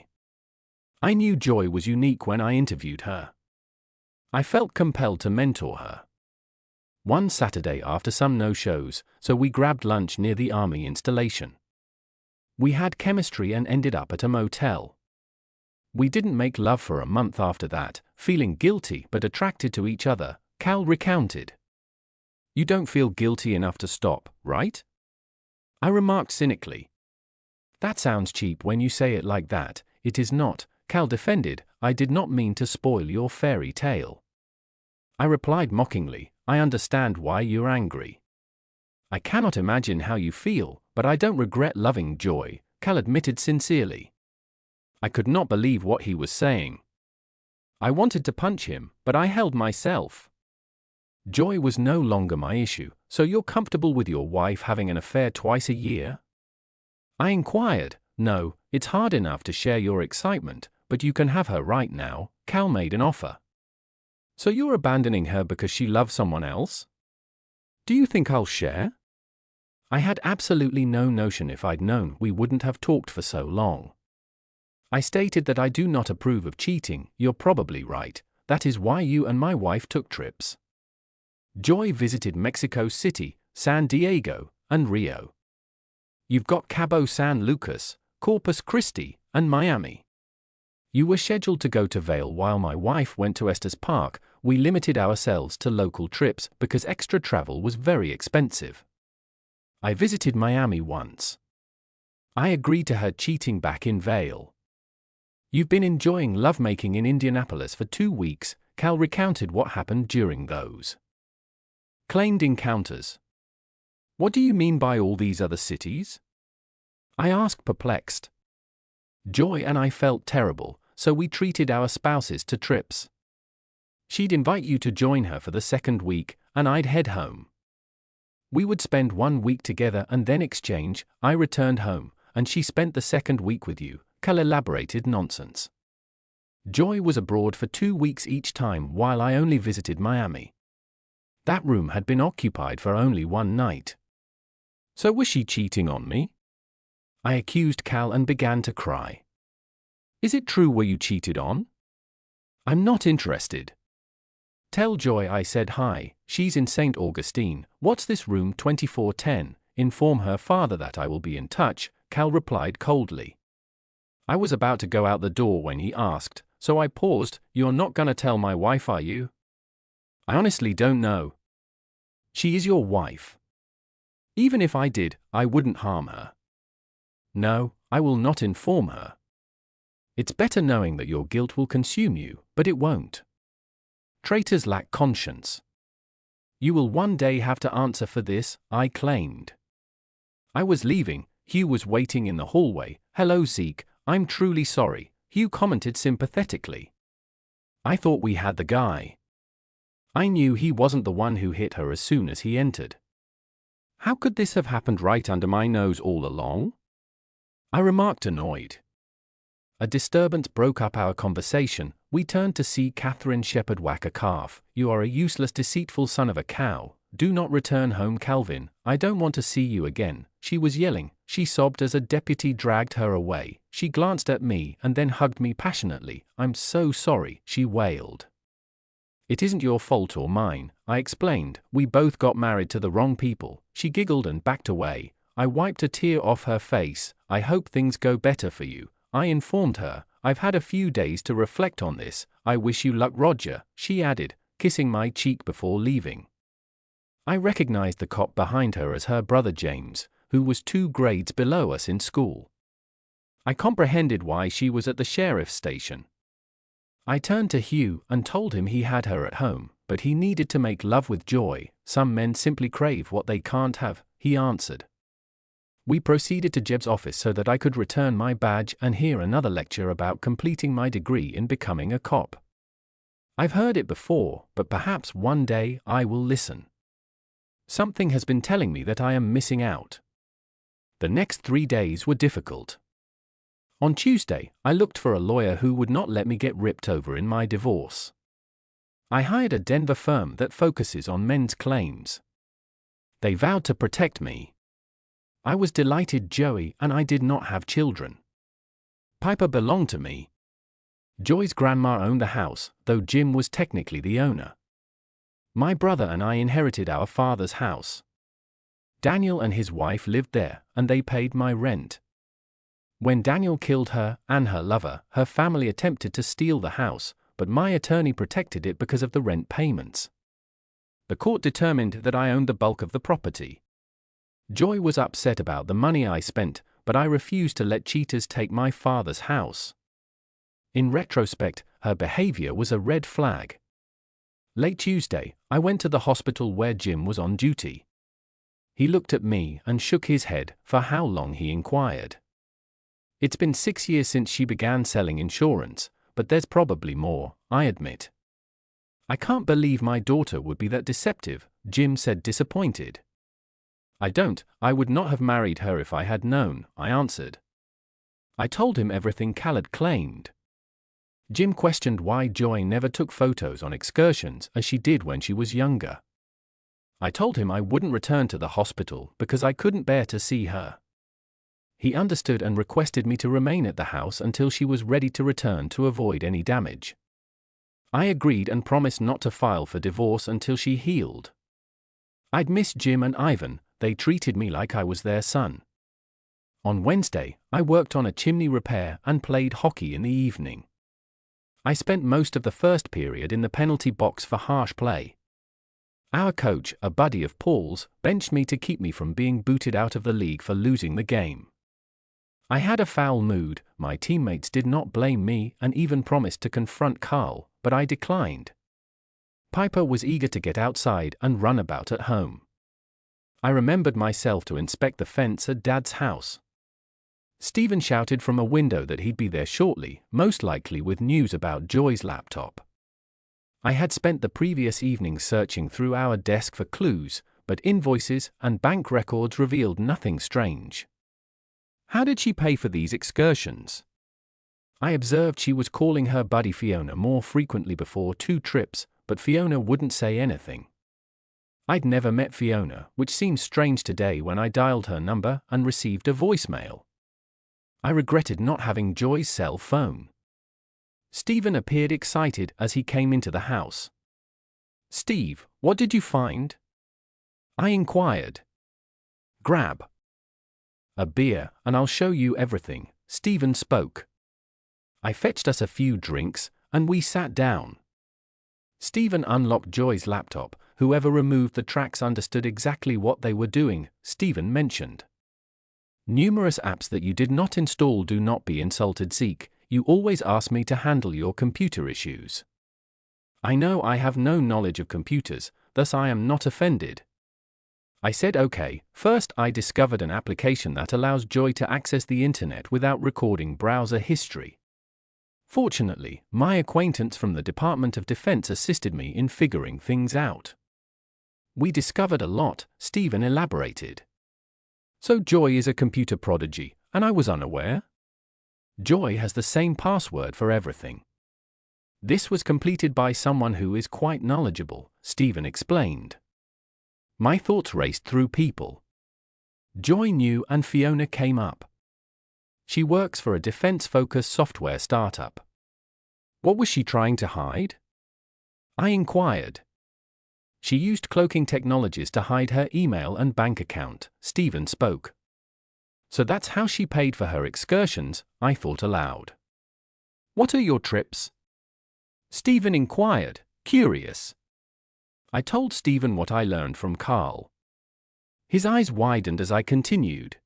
I knew Joy was unique when I interviewed her. I felt compelled to mentor her. One Saturday after some no-shows, so we grabbed lunch near the army installation. We had chemistry and ended up at a motel. We didn't make love for a month after that, feeling guilty but attracted to each other, Cal recounted. You don't feel guilty enough to stop, right? I remarked cynically. That sounds cheap when you say it like that. It is not, Cal defended. I did not mean to spoil your fairy tale. I replied mockingly, I understand why you're angry. I cannot imagine how you feel, but I don't regret loving Joy, Cal admitted sincerely. I could not believe what he was saying. I wanted to punch him, but I held myself. Joy was no longer my issue, so you're comfortable with your wife having an affair twice a year? I inquired. No, it's hard enough to share your excitement, but you can have her right now, Cal made an offer. So you're abandoning her because she loves someone else? Do you think I'll share? I had absolutely no notion if I'd known we wouldn't have talked for so long. I stated that I do not approve of cheating. You're probably right. That is why you and my wife took trips. Joy visited Mexico City, San Diego, and Rio. You've got Cabo San Lucas, Corpus Christi, and Miami. You were scheduled to go to Vail while my wife went to Estes Park. We limited ourselves to local trips because extra travel was very expensive. I visited Miami once. I agreed to her cheating back in Vail. You've been enjoying lovemaking in Indianapolis for 2 weeks, Cal recounted what happened during those claimed encounters. What do you mean by all these other cities? I asked, perplexed. Joy and I felt terrible, so we treated our spouses to trips. She'd invite you to join her for the second week, and I'd head home. We would spend 1 week together and then exchange. I returned home, and she spent the second week with you, Cal elaborated nonsense. Joy was abroad for 2 weeks each time while I only visited Miami. That room had been occupied for only 1 night. So was she cheating on me? I accused Cal and began to cry. Is it true were you cheated on? I'm not interested. Tell Joy I said hi, she's in St. Augustine, what's this room 2410, inform her father that I will be in touch, Cal replied coldly. I was about to go out the door when he asked, so I paused, you're not gonna tell my wife, are you? I honestly don't know. She is your wife. Even if I did, I wouldn't harm her. No, I will not inform her. It's better knowing that your guilt will consume you, but it won't. Traitors lack conscience. You will one day have to answer for this, I claimed. I was leaving. Hugh was waiting in the hallway. Hello, Zeke, I'm truly sorry, Hugh commented sympathetically. I thought we had the guy. I knew he wasn't the one who hit her as soon as he entered. How could this have happened right under my nose all along? I remarked, annoyed. A disturbance broke up our conversation. We turned to see Catherine Shepherd whack a calf. You are a useless, deceitful son of a cow. Do not return home, Calvin. I don't want to see you again. She was yelling. She sobbed as a deputy dragged her away. She glanced at me and then hugged me passionately. I'm so sorry, she wailed. It isn't your fault or mine, I explained. We both got married to the wrong people. She giggled and backed away. I wiped a tear off her face. I hope things go better for you. I informed her. I've had a few days to reflect on this. I wish you luck, Roger, she added, kissing my cheek before leaving. I recognized the cop behind her as her brother James, who was 2 grades below us in school. I comprehended why she was at the sheriff's station. I turned to Hugh and told him he had her at home, but he needed to make love with Joy. Some men simply crave what they can't have, he answered. We proceeded to Jeb's office so that I could return my badge and hear another lecture about completing my degree in becoming a cop. I've heard it before, but perhaps one day I will listen. Something has been telling me that I am missing out. The next 3 days were difficult. On Tuesday, I looked for a lawyer who would not let me get ripped over in my divorce. I hired a Denver firm that focuses on men's claims. They vowed to protect me. I was delighted Joey and I did not have children. Piper belonged to me. Joy's grandma owned the house, though Jim was technically the owner. My brother and I inherited our father's house. Daniel and his wife lived there, and they paid my rent. When Daniel killed her and her lover, her family attempted to steal the house, but my attorney protected it because of the rent payments. The court determined that I owned the bulk of the property. Joy was upset about the money I spent, but I refused to let cheaters take my father's house. In retrospect, her behavior was a red flag. Late Tuesday, I went to the hospital where Jim was on duty. He looked at me and shook his head. For how long, he inquired. It's been 6 years since she began selling insurance, but there's probably more, I admit. I can't believe my daughter would be that deceptive, Jim said, disappointed. I would not have married her if I had known, I answered. I told him everything Khaled claimed. Jim questioned why Joy never took photos on excursions as she did when she was younger. I told him I wouldn't return to the hospital because I couldn't bear to see her. He understood and requested me to remain at the house until she was ready to return to avoid any damage. I agreed and promised not to file for divorce until she healed. I'd missed Jim and Ivan, they treated me like I was their son. On Wednesday, I worked on a chimney repair and played hockey in the evening. I spent most of the first period in the penalty box for harsh play. Our coach, a buddy of Paul's, benched me to keep me from being booted out of the league for losing the game. I had a foul mood, my teammates did not blame me and even promised to confront Carl, but I declined. Piper was eager to get outside and run about at home. I remembered myself to inspect the fence at Dad's house. Stephen shouted from a window that he'd be there shortly, most likely with news about Joy's laptop. I had spent the previous evening searching through our desk for clues, but invoices and bank records revealed nothing strange. How did she pay for these excursions? I observed she was calling her buddy Fiona more frequently before 2 trips, but Fiona wouldn't say anything. I'd never met Fiona, which seems strange today when I dialed her number and received a voicemail. I regretted not having Joy's cell phone. Stephen appeared excited as he came into the house. "Steve, what did you find?" I inquired. "Grab a beer, and I'll show you everything," Stephen spoke. I fetched us a few drinks, and we sat down. Stephen unlocked Joy's laptop. Whoever removed the tracks understood exactly what they were doing, Stephen mentioned. "Numerous apps that you did not install. Do not be insulted, Zeke. You always ask me to handle your computer issues. I know I have no knowledge of computers, thus I am not offended." I said okay. First, I discovered an application that allows Joy to access the internet without recording browser history. Fortunately, my acquaintance from the Department of Defense assisted me in figuring things out. "We discovered a lot," Stephen elaborated. "So Joy is a computer prodigy, and I was unaware?" "Joy has the same password for everything. This was completed by someone who is quite knowledgeable," Stephen explained. My thoughts raced through people. Joy knew and Fiona came up. She works for a defense-focused software startup. What was she trying to hide? I inquired. She used cloaking technologies to hide her email and bank account, Stephen spoke. So that's how she paid for her excursions, I thought aloud. "What are your trips?" Stephen inquired, curious. I told Stephen what I learned from Carl. His eyes widened as I continued.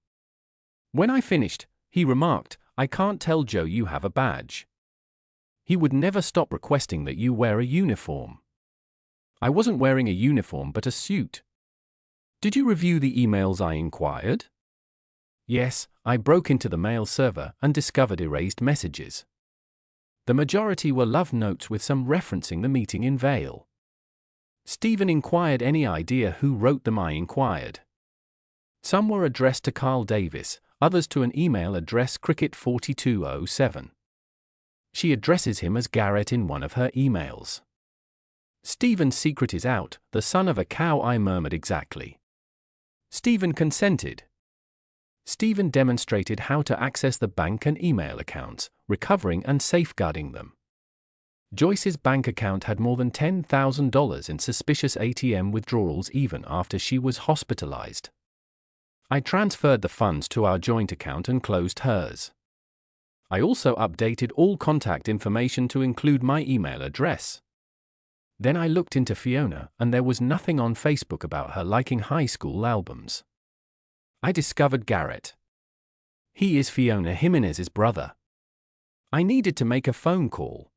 When I finished, he remarked, "I can't tell Joe you have a badge. He would never stop requesting that you wear a uniform." I wasn't wearing a uniform but a suit. "Did you review the emails?" I inquired. Yes, I broke into the mail server and discovered erased messages. The majority were love notes with some referencing the meeting in Vale. Stephen inquired any idea who wrote them. I inquired. Some were addressed to Carl Davis, others to an email address cricket4207. She addresses him as Garrett in one of her emails. "Stephen's secret is out, the son of a cow," I murmured. "Exactly." Stephen consented. Stephen demonstrated how to access the bank and email accounts, recovering and safeguarding them. Joyce's bank account had more than $10,000 in suspicious ATM withdrawals even after she was hospitalized. I transferred the funds to our joint account and closed hers. I also updated all contact information to include my email address. Then I looked into Fiona, and there was nothing on Facebook about her liking high school albums. I discovered Garrett. He is Fiona Jimenez's brother. I needed to make a phone call.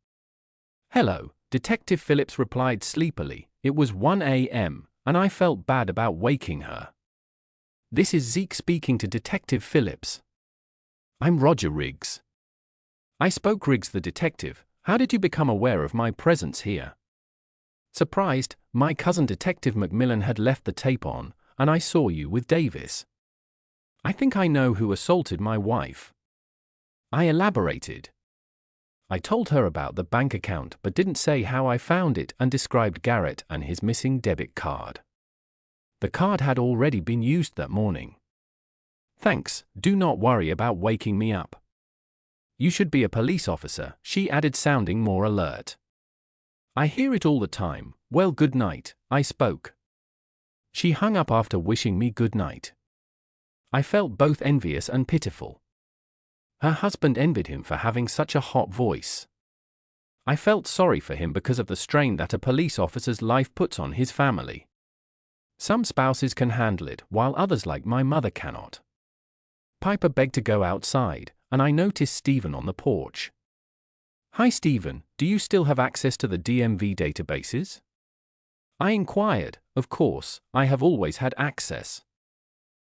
"Hello," Detective Phillips replied sleepily. It was 1 a.m., and I felt bad about waking her. "This is Zeke speaking to Detective Phillips." "I'm Roger Riggs." I spoke. "Riggs the detective, how did you become aware of my presence here?" "Surprised, my cousin Detective Macmillan had left the tape on, and I saw you with Davis. I think I know who assaulted my wife." I elaborated. I told her about the bank account but didn't say how I found it and described Garrett and his missing debit card. The card had already been used that morning. "Thanks, do not worry about waking me up. You should be a police officer," she added, sounding more alert. "I hear it all the time. Well, good night," I spoke. She hung up after wishing me good night. I felt both envious and pitiful. Her husband envied him for having such a hot voice. I felt sorry for him because of the strain that a police officer's life puts on his family. Some spouses can handle it, while others like my mother cannot. Piper begged to go outside, and I noticed Stephen on the porch. "Hi Stephen, do you still have access to the DMV databases?" I inquired. "Of course, I have always had access."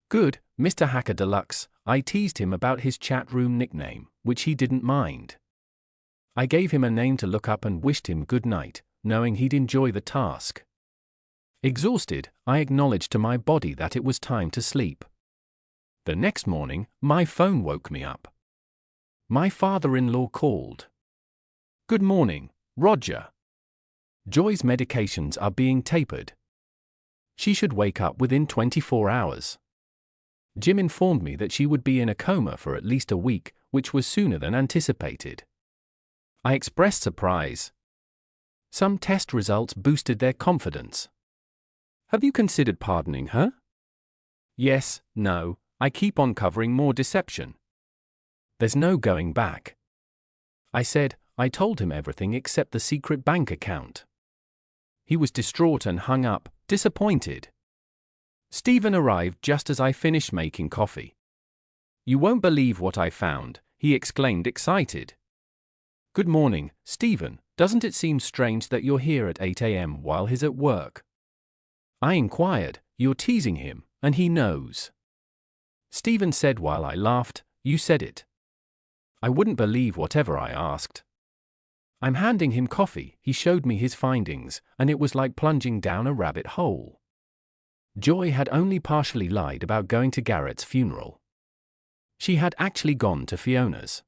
"Good, Mr. Hacker Deluxe," I teased him about his chat room nickname, which he didn't mind. I gave him a name to look up and wished him good night, knowing he'd enjoy the task. Exhausted, I acknowledged to my body that it was time to sleep. The next morning, my phone woke me up. My father-in-law called. "Good morning, Roger. Joy's medications are being tapered. She should wake up within 24 hours. Jim informed me that she would be in a coma for at least a week, which was sooner than anticipated." I expressed surprise. Some test results boosted their confidence. "Have you considered pardoning her?" "Yes, no, I keep on covering more deception. There's no going back." I said. I told him everything except the secret bank account. He was distraught and hung up, disappointed. Stephen arrived just as I finished making coffee. "You won't believe what I found," he exclaimed, excited. "Good morning, Stephen. Doesn't it seem strange that you're here at 8 a.m. while he's at work?" I inquired. "You're teasing him, and he knows." Stephen said while I laughed, "You said it." I wouldn't believe whatever I asked. I'm handing him coffee. He showed me his findings, and it was like plunging down a rabbit hole. Joy had only partially lied about going to Garrett's funeral. She had actually gone to Fiona's.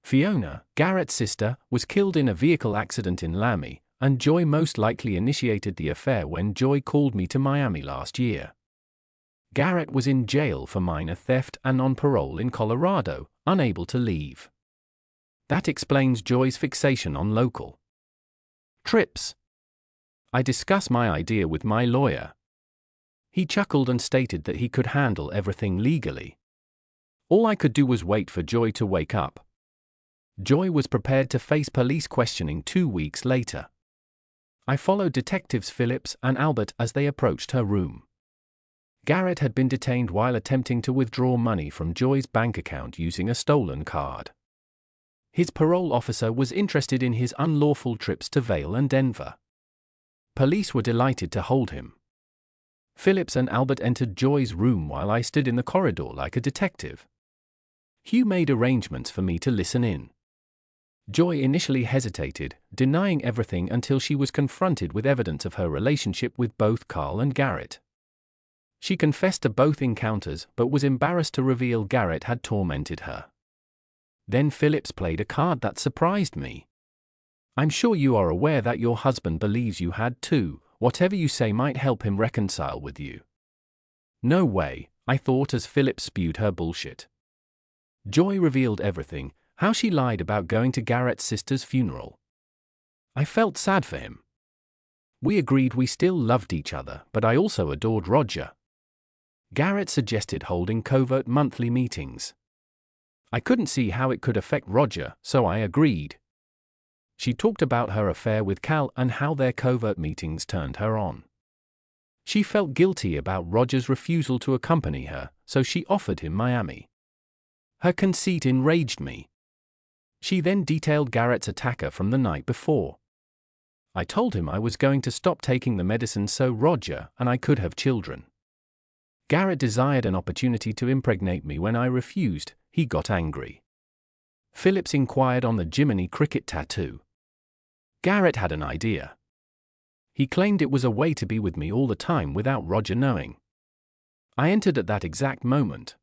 Fiona, Garrett's sister, was killed in a vehicle accident in Lamy, and Joy most likely initiated the affair when Joy called me to Miami last year. Garrett was in jail for minor theft and on parole in Colorado, unable to leave. That explains Joy's fixation on local trips. I discussed my idea with my lawyer. He chuckled and stated that he could handle everything legally. All I could do was wait for Joy to wake up. Joy was prepared to face police questioning 2 weeks later. I followed Detectives Phillips and Albert as they approached her room. Garrett had been detained while attempting to withdraw money from Joy's bank account using a stolen card. His parole officer was interested in his unlawful trips to Vail and Denver. Police were delighted to hold him. Phillips and Albert entered Joy's room while I stood in the corridor like a detective. Hugh made arrangements for me to listen in. Joy initially hesitated, denying everything until she was confronted with evidence of her relationship with both Carl and Garrett. She confessed to both encounters but was embarrassed to reveal Garrett had tormented her. Then Phillips played a card that surprised me. "I'm sure you are aware that your husband believes you had too. Whatever you say might help him reconcile with you." No way, I thought as Phillips spewed her bullshit. Joy revealed everything, how she lied about going to Garrett's sister's funeral. I felt sad for him. We agreed we still loved each other, but I also adored Roger. Garrett suggested holding covert monthly meetings. I couldn't see how it could affect Roger, so I agreed. She talked about her affair with Cal and how their covert meetings turned her on. She felt guilty about Roger's refusal to accompany her, so she offered him Miami. Her conceit enraged me. She then detailed Garrett's attacker from the night before. I told him I was going to stop taking the medicine so Roger and I could have children. Garrett desired an opportunity to impregnate me. When I refused, he got angry. Phillips inquired on the Jiminy Cricket tattoo. Garrett had an idea. He claimed it was a way to be with me all the time without Roger knowing. I entered at that exact moment.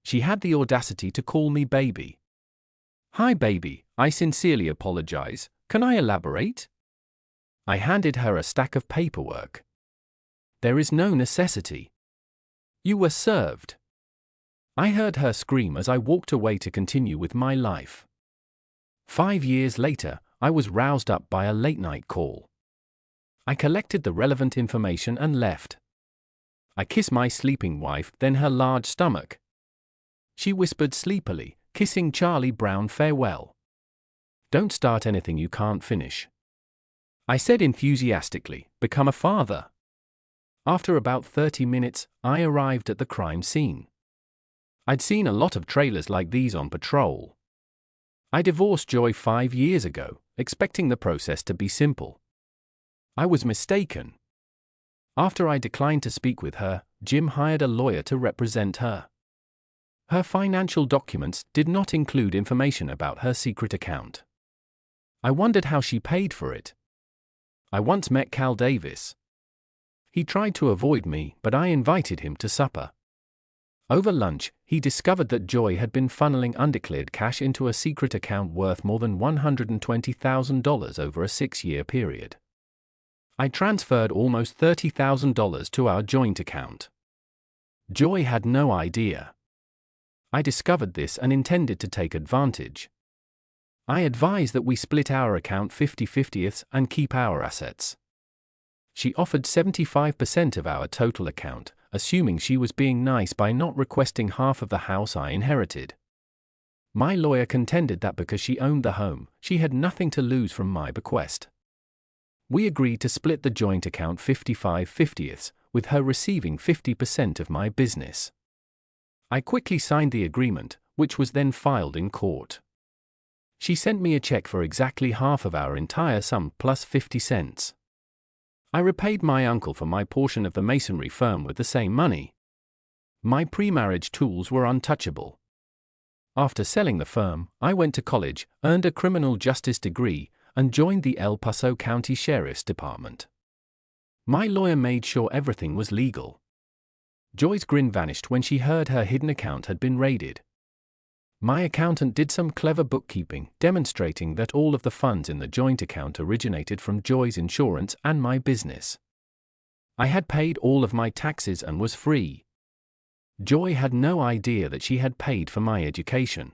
She had the audacity to call me baby. "Hi baby, I sincerely apologize. Can I elaborate?" I handed her a stack of paperwork. "There is no necessity. You were served." I heard her scream as I walked away to continue with my life. 5 years later, I was roused up by a late-night call. I collected the relevant information and left. I kissed my sleeping wife, then her large stomach. She whispered sleepily, kissing Charlie Brown farewell. "Don't start anything you can't finish." I said enthusiastically, "Become a father." After about 30 minutes, I arrived at the crime scene. I'd seen a lot of trailers like these on patrol. I divorced Joy 5 years ago, expecting the process to be simple. I was mistaken. After I declined to speak with her, Jim hired a lawyer to represent her. Her financial documents did not include information about her secret account. I wondered how she paid for it. I once met Cal Davis. He tried to avoid me, but I invited him to supper. Over lunch, he discovered that Joy had been funneling undeclared cash into a secret account worth more than $120,000 over a 6-year period. I transferred almost $30,000 to our joint account. Joy had no idea. I discovered this and intended to take advantage. I advised that we split our account 50/50 and keep our assets. She offered 75% of our total account, assuming she was being nice by not requesting half of the house I inherited. My lawyer contended that because she owned the home, she had nothing to lose from my bequest. We agreed to split the joint account 55/50, with her receiving 50% of my business. I quickly signed the agreement, which was then filed in court. She sent me a check for exactly half of our entire sum plus 50 cents. I repaid my uncle for my portion of the masonry firm with the same money. My pre-marriage tools were untouchable. After selling the firm, I went to college, earned a criminal justice degree, and joined the El Paso County Sheriff's Department. My lawyer made sure everything was legal. Joy's grin vanished when she heard her hidden account had been raided. My accountant did some clever bookkeeping, demonstrating that all of the funds in the joint account originated from Joy's insurance and my business. I had paid all of my taxes and was free. Joy had no idea that she had paid for my education.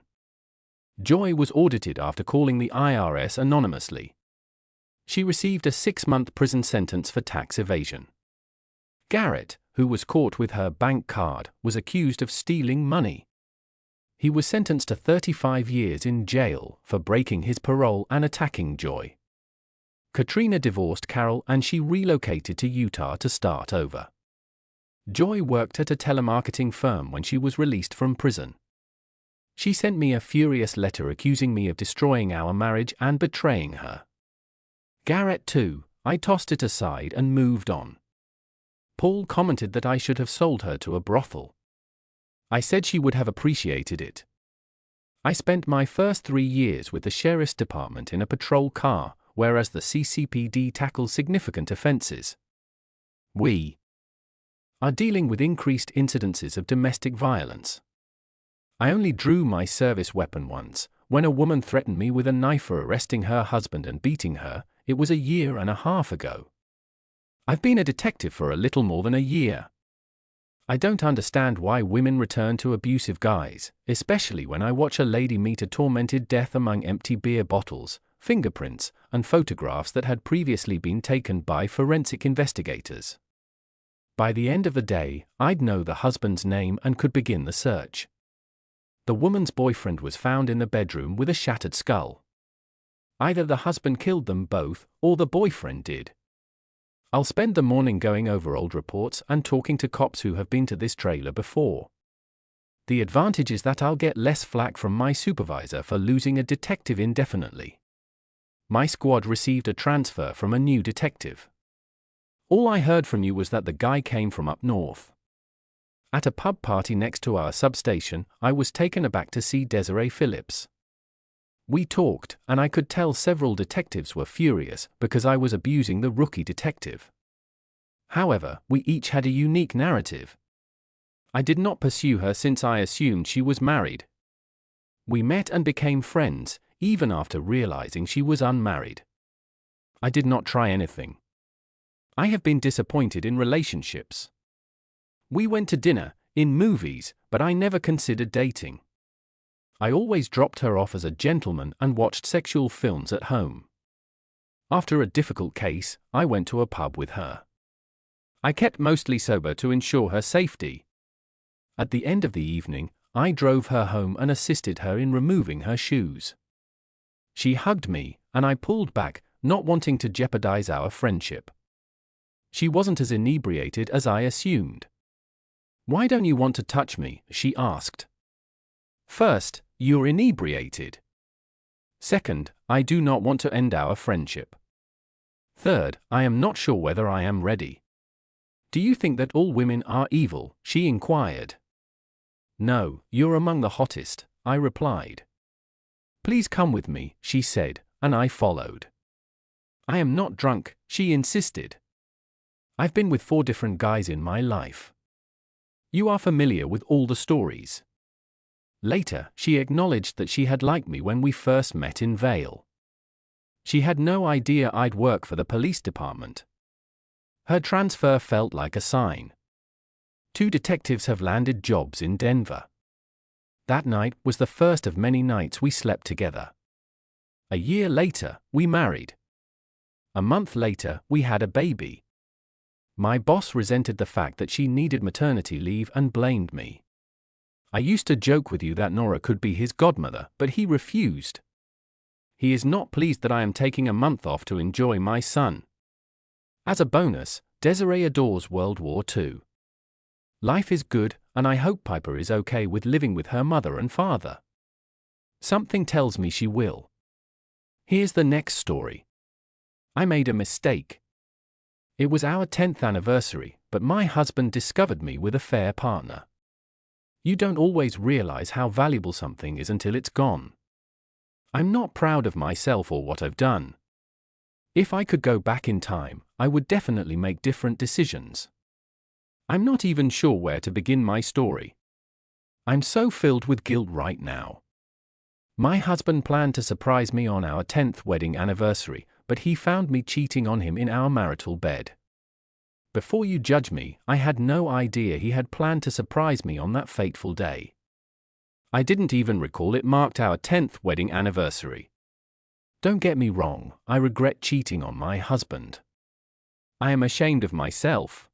Joy was audited after calling the IRS anonymously. She received a 6-month prison sentence for tax evasion. Garrett, who was caught with her bank card, was accused of stealing money. He was sentenced to 35 years in jail for breaking his parole and attacking Joy. Katrina divorced Carol and she relocated to Utah to start over. Joy worked at a telemarketing firm when she was released from prison. She sent me a furious letter accusing me of destroying our marriage and betraying her. Garrett too. I tossed it aside and moved on. Paul commented that I should have sold her to a brothel. I said she would have appreciated it. I spent my first 3 years with the sheriff's department in a patrol car, whereas the CCPD tackles significant offenses. We are dealing with increased incidences of domestic violence. I only drew my service weapon once, when a woman threatened me with a knife for arresting her husband and beating her. It was 1.5 years ago. I've been a detective for a little more than a year. I don't understand why women return to abusive guys, especially when I watch a lady meet a tormented death among empty beer bottles, fingerprints, and photographs that had previously been taken by forensic investigators. By the end of the day, I'd know the husband's name and could begin the search. The woman's boyfriend was found in the bedroom with a shattered skull. Either the husband killed them both, or the boyfriend did. I'll spend the morning going over old reports and talking to cops who have been to this trailer before. The advantage is that I'll get less flack from my supervisor for losing a detective indefinitely. My squad received a transfer from a new detective. All I heard from you was that the guy came from up north. At a pub party next to our substation, I was taken aback to see Desiree Phillips. We talked, and I could tell several detectives were furious because I was abusing the rookie detective. However, we each had a unique narrative. I did not pursue her since I assumed she was married. We met and became friends, even after realizing she was unmarried. I did not try anything. I have been disappointed in relationships. We went to dinner, in movies, but I never considered dating. I always dropped her off as a gentleman and watched sexual films at home. After a difficult case, I went to a pub with her. I kept mostly sober to ensure her safety. At the end of the evening, I drove her home and assisted her in removing her shoes. She hugged me, and I pulled back, not wanting to jeopardize our friendship. She wasn't as inebriated as I assumed. "Why don't you want to touch me?" she asked. "First, you're inebriated. Second, I do not want to end our friendship. Third, I am not sure whether I am ready." "Do you think that all women are evil?" she inquired. "No, you're among the hottest," I replied. "Please come with me," she said, and I followed. "I am not drunk," she insisted. "I've been with 4 different guys in my life. You are familiar with all the stories." Later, she acknowledged that she had liked me when we first met in Vail. She had no idea I'd work for the police department. Her transfer felt like a sign. 2 detectives have landed jobs in Denver. That night was the first of many nights we slept together. A year later, we married. A month later, we had a baby. My boss resented the fact that she needed maternity leave and blamed me. I used to joke with you that Nora could be his godmother, but he refused. He is not pleased that I am taking a month off to enjoy my son. As a bonus, Desiree adores World War II. Life is good, and I hope Piper is okay with living with her mother and father. Something tells me she will. Here's the next story. I made a mistake. It was our 10th anniversary, but my husband discovered me with a fair partner. You don't always realize how valuable something is until it's gone. I'm not proud of myself or what I've done. If I could go back in time, I would definitely make different decisions. I'm not even sure where to begin my story. I'm so filled with guilt right now. My husband planned to surprise me on our 10th wedding anniversary, but he found me cheating on him in our marital bed. Before you judge me, I had no idea he had planned to surprise me on that fateful day. I didn't even recall it marked our 10th wedding anniversary. Don't get me wrong, I regret cheating on my husband. I am ashamed of myself.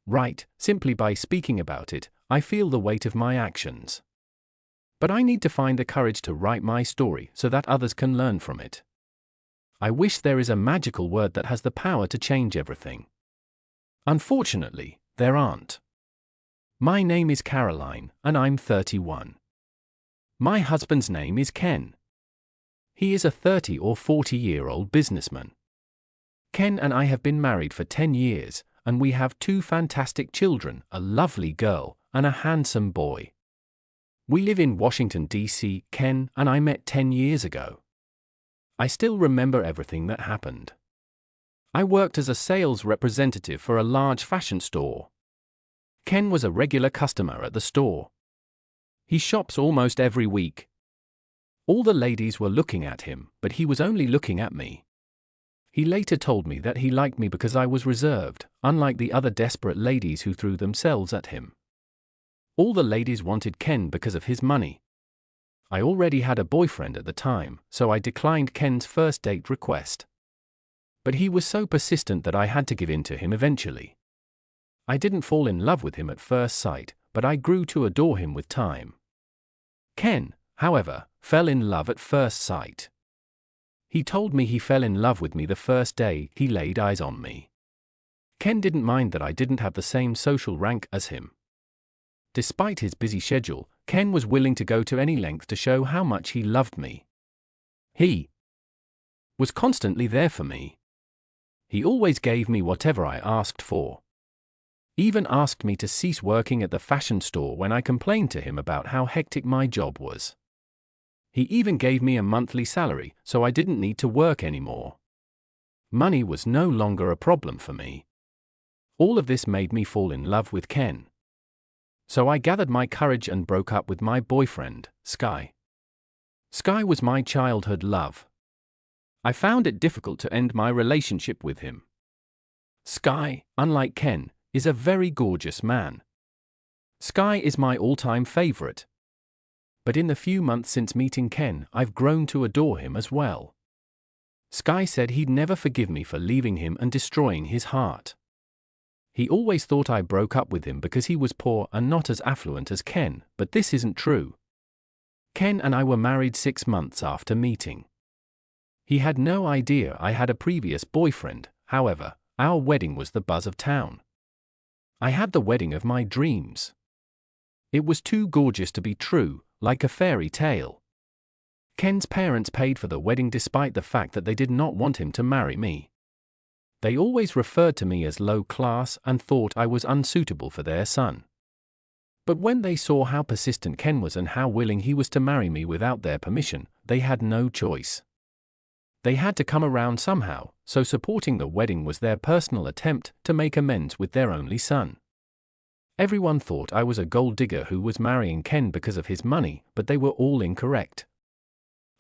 Right, simply by speaking about it, I feel the weight of my actions. But I need to find the courage to write my story so that others can learn from it. I wish there is a magical word that has the power to change everything. Unfortunately, there aren't. My name is Caroline, and I'm 31. My husband's name is Ken. He is a 30 or 40-year-old businessman. Ken and I have been married for 10 years, and we have 2 fantastic children, a lovely girl and a handsome boy. We live in Washington, D.C. Ken and I met 10 years ago. I still remember everything that happened. I worked as a sales representative for a large fashion store. Ken was a regular customer at the store. He shops almost every week. All the ladies were looking at him, but he was only looking at me. He later told me that he liked me because I was reserved, unlike the other desperate ladies who threw themselves at him. All the ladies wanted Ken because of his money. I already had a boyfriend at the time, so I declined Ken's first date request. But he was so persistent that I had to give in to him eventually. I didn't fall in love with him at first sight, but I grew to adore him with time. Ken, however, fell in love at first sight. He told me he fell in love with me the first day he laid eyes on me. Ken didn't mind that I didn't have the same social rank as him. Despite his busy schedule, Ken was willing to go to any length to show how much he loved me. He was constantly there for me. He always gave me whatever I asked for. Even asked me to cease working at the fashion store when I complained to him about how hectic my job was. He even gave me a monthly salary, so I didn't need to work anymore. Money was no longer a problem for me. All of this made me fall in love with Ken. So I gathered my courage and broke up with my boyfriend, Sky. Sky was my childhood love. I found it difficult to end my relationship with him. Sky, unlike Ken, is a very gorgeous man. Sky is my all-time favorite. But in the few months since meeting Ken, I've grown to adore him as well. Sky said he'd never forgive me for leaving him and destroying his heart. He always thought I broke up with him because he was poor and not as affluent as Ken, but this isn't true. Ken and I were married 6 months after meeting. He had no idea I had a previous boyfriend, however, our wedding was the buzz of town. I had the wedding of my dreams. It was too gorgeous to be true, like a fairy tale. Ken's parents paid for the wedding despite the fact that they did not want him to marry me. They always referred to me as low class and thought I was unsuitable for their son. But when they saw how persistent Ken was and how willing he was to marry me without their permission, they had no choice. They had to come around somehow, so supporting the wedding was their personal attempt to make amends with their only son. Everyone thought I was a gold digger who was marrying Ken because of his money, but they were all incorrect.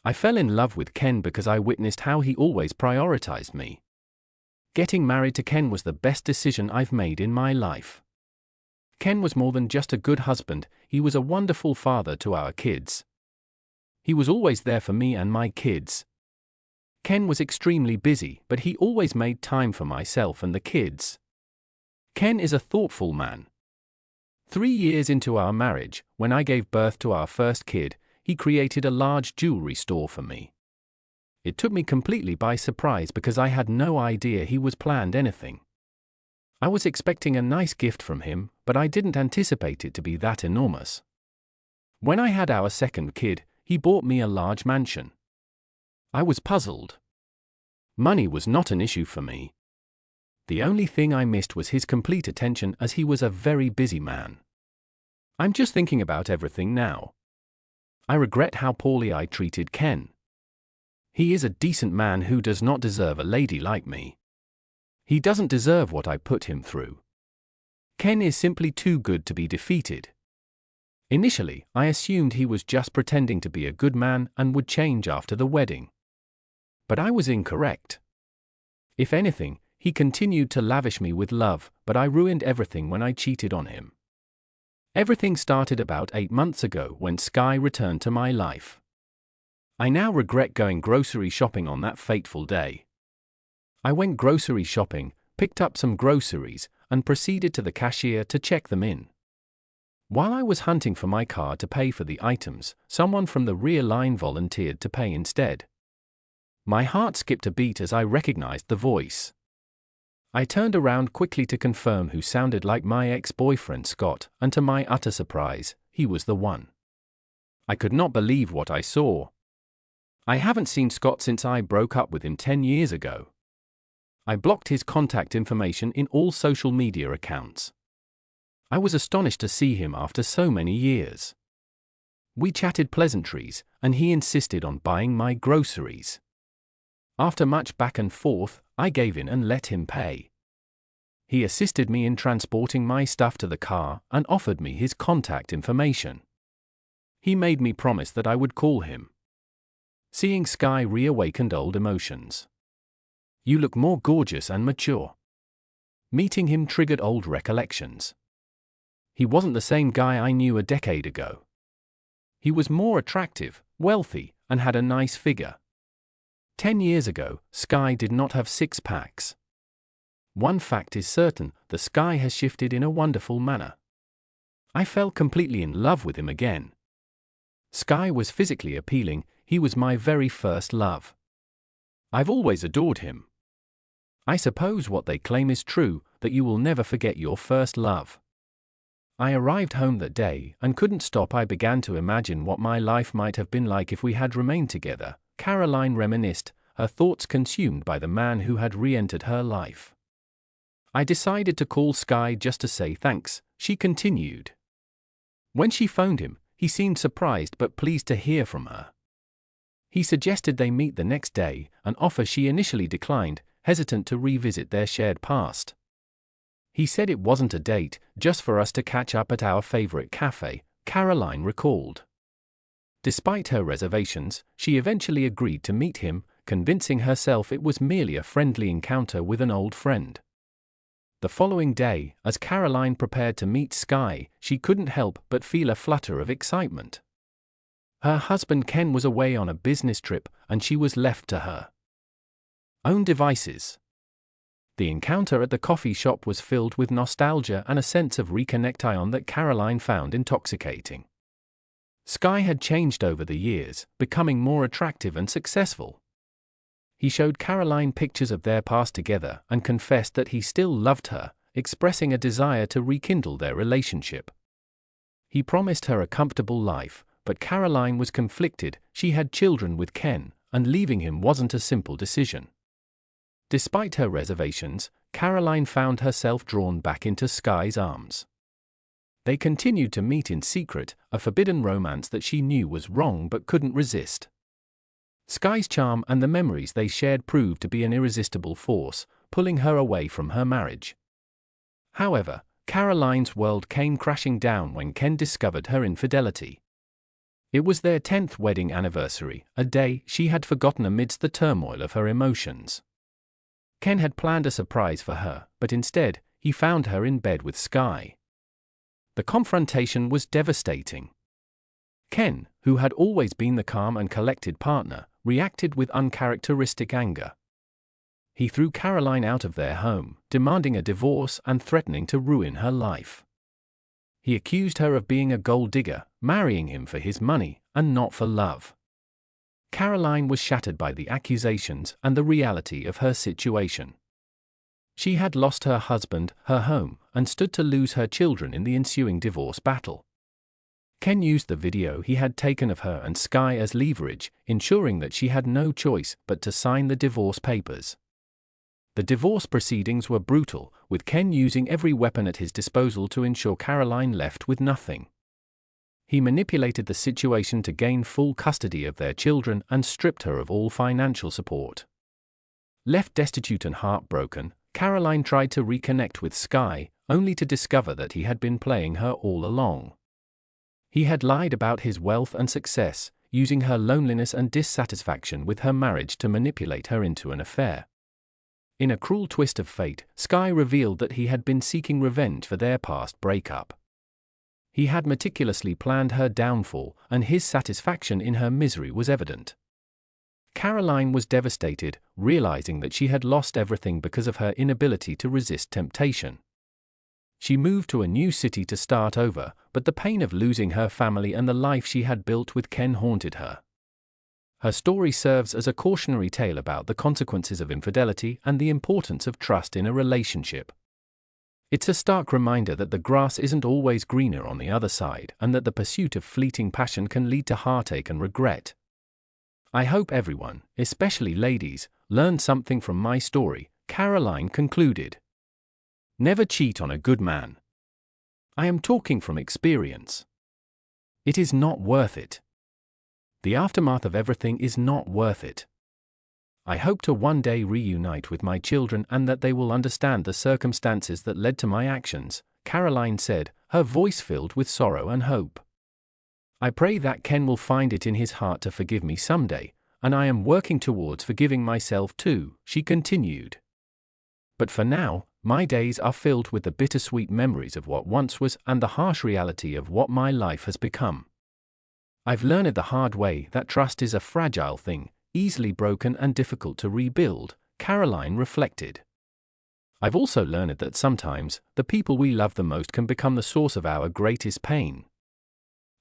I fell in love with Ken because I witnessed how he always prioritized me. Getting married to Ken was the best decision I've made in my life. Ken was more than just a good husband, he was a wonderful father to our kids. He was always there for me and my kids. Ken was extremely busy, but he always made time for myself and the kids. Ken is a thoughtful man. 3 years into our marriage, when I gave birth to our first kid, he created a large jewelry store for me. It took me completely by surprise because I had no idea he was planned anything. I was expecting a nice gift from him, but I didn't anticipate it to be that enormous. When I had our second kid, he bought me a large mansion. I was puzzled. Money was not an issue for me. The only thing I missed was his complete attention as he was a very busy man. I'm just thinking about everything now. I regret how poorly I treated Ken. He is a decent man who does not deserve a lady like me. He doesn't deserve what I put him through. Ken is simply too good to be defeated. Initially, I assumed he was just pretending to be a good man and would change after the wedding. But I was incorrect. If anything, he continued to lavish me with love, but I ruined everything when I cheated on him. Everything started about 8 months ago when Sky returned to my life. I now regret going grocery shopping on that fateful day. I went grocery shopping, picked up some groceries, and proceeded to the cashier to check them in. While I was hunting for my card to pay for the items, someone from the Rea-life volunteered to pay instead. My heart skipped a beat as I recognized the voice. I turned around quickly to confirm who sounded like my ex-boyfriend Scott, and to my utter surprise, he was the one. I could not believe what I saw. I haven't seen Scott since I broke up with him 10 years ago. I blocked his contact information in all social media accounts. I was astonished to see him after so many years. We chatted pleasantries, and he insisted on buying my groceries. After much back and forth, I gave in and let him pay. He assisted me in transporting my stuff to the car and offered me his contact information. He made me promise that I would call him. Seeing Sky reawakened old emotions. You look more gorgeous and mature. Meeting him triggered old recollections. He wasn't the same guy I knew a decade ago. He was more attractive, wealthy, and had a nice figure. 10 years ago, Sky did not have 6 packs. One fact is certain, the Sky has shifted in a wonderful manner. I fell completely in love with him again. Sky was physically appealing, he was my very first love. I've always adored him. I suppose what they claim is true, that you will never forget your first love. I arrived home that day and couldn't stop. I began to imagine what my life might have been like if we had remained together. Caroline reminisced, her thoughts consumed by the man who had re-entered her life. I decided to call Sky just to say thanks, she continued. When she phoned him, he seemed surprised but pleased to hear from her. He suggested they meet the next day, an offer she initially declined, hesitant to revisit their shared past. He said it wasn't a date, just for us to catch up at our favorite cafe, Caroline recalled. Despite her reservations, she eventually agreed to meet him, convincing herself it was merely a friendly encounter with an old friend. The following day, as Caroline prepared to meet Sky, she couldn't help but feel a flutter of excitement. Her husband Ken was away on a business trip, and she was left to her own devices. The encounter at the coffee shop was filled with nostalgia and a sense of reconnection that Caroline found intoxicating. Sky had changed over the years, becoming more attractive and successful. He showed Caroline pictures of their past together and confessed that he still loved her, expressing a desire to rekindle their relationship. He promised her a comfortable life, but Caroline was conflicted. She had children with Ken, and leaving him wasn't a simple decision. Despite her reservations, Caroline found herself drawn back into Sky's arms. They continued to meet in secret, a forbidden romance that she knew was wrong but couldn't resist. Sky's charm and the memories they shared proved to be an irresistible force, pulling her away from her marriage. However, Caroline's world came crashing down when Ken discovered her infidelity. It was their 10th wedding anniversary, a day she had forgotten amidst the turmoil of her emotions. Ken had planned a surprise for her, but instead, he found her in bed with Sky. The confrontation was devastating. Ken, who had always been the calm and collected partner, reacted with uncharacteristic anger. He threw Caroline out of their home, demanding a divorce and threatening to ruin her life. He accused her of being a gold digger, marrying him for his money, and not for love. Caroline was shattered by the accusations and the reality of her situation. She had lost her husband, her home, and stood to lose her children in the ensuing divorce battle. Ken used the video he had taken of her and Sky as leverage, ensuring that she had no choice but to sign the divorce papers. The divorce proceedings were brutal, with Ken using every weapon at his disposal to ensure Caroline left with nothing. He manipulated the situation to gain full custody of their children and stripped her of all financial support. Left destitute and heartbroken, Caroline tried to reconnect with Sky, only to discover that he had been playing her all along. He had lied about his wealth and success, using her loneliness and dissatisfaction with her marriage to manipulate her into an affair. In a cruel twist of fate, Sky revealed that he had been seeking revenge for their past breakup. He had meticulously planned her downfall, and his satisfaction in her misery was evident. Caroline was devastated, realizing that she had lost everything because of her inability to resist temptation. She moved to a new city to start over, but the pain of losing her family and the life she had built with Ken haunted her. Her story serves as a cautionary tale about the consequences of infidelity and the importance of trust in a relationship. It's a stark reminder that the grass isn't always greener on the other side, and that the pursuit of fleeting passion can lead to heartache and regret. I hope everyone, especially ladies, learned something from my story, Caroline concluded. Never cheat on a good man. I am talking from experience. It is not worth it. The aftermath of everything is not worth it. I hope to one day reunite with my children and that they will understand the circumstances that led to my actions, Caroline said, her voice filled with sorrow and hope. I pray that Ken will find it in his heart to forgive me someday, and I am working towards forgiving myself too, she continued. But for now, my days are filled with the bittersweet memories of what once was and the harsh reality of what my life has become. I've learned the hard way that trust is a fragile thing, easily broken and difficult to rebuild, Caroline reflected. I've also learned that sometimes, the people we love the most can become the source of our greatest pain.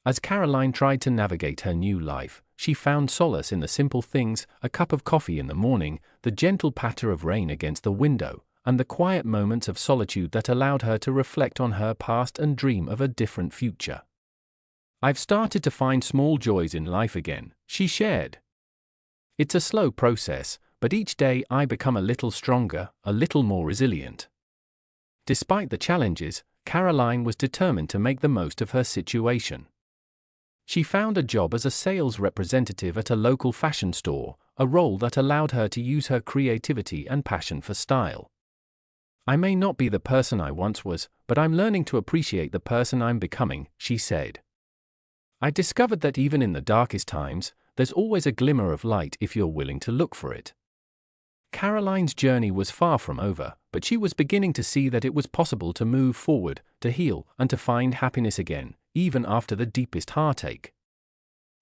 As Caroline tried to navigate her new life, she found solace in the simple things: a cup of coffee in the morning, the gentle patter of rain against the window, and the quiet moments of solitude that allowed her to reflect on her past and dream of a different future. I've started to find small joys in life again, she shared. It's a slow process, but each day I become a little stronger, a little more resilient. Despite the challenges, Caroline was determined to make the most of her situation. She found a job as a sales representative at a local fashion store, a role that allowed her to use her creativity and passion for style. I may not be the person I once was, but I'm learning to appreciate the person I'm becoming, she said. I discovered that even in the darkest times, there's always a glimmer of light if you're willing to look for it. Caroline's journey was far from over, but she was beginning to see that it was possible to move forward, to heal, and to find happiness again, even after the deepest heartache.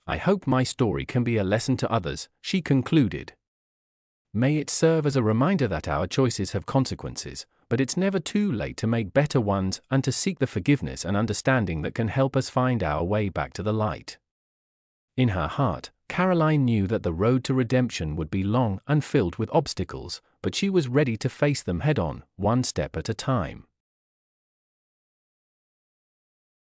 I hope my story can be a lesson to others, she concluded. May it serve as a reminder that our choices have consequences, but it's never too late to make better ones and to seek the forgiveness and understanding that can help us find our way back to the light. In her heart, Caroline knew that the road to redemption would be long and filled with obstacles, but she was ready to face them head-on, one step at a time.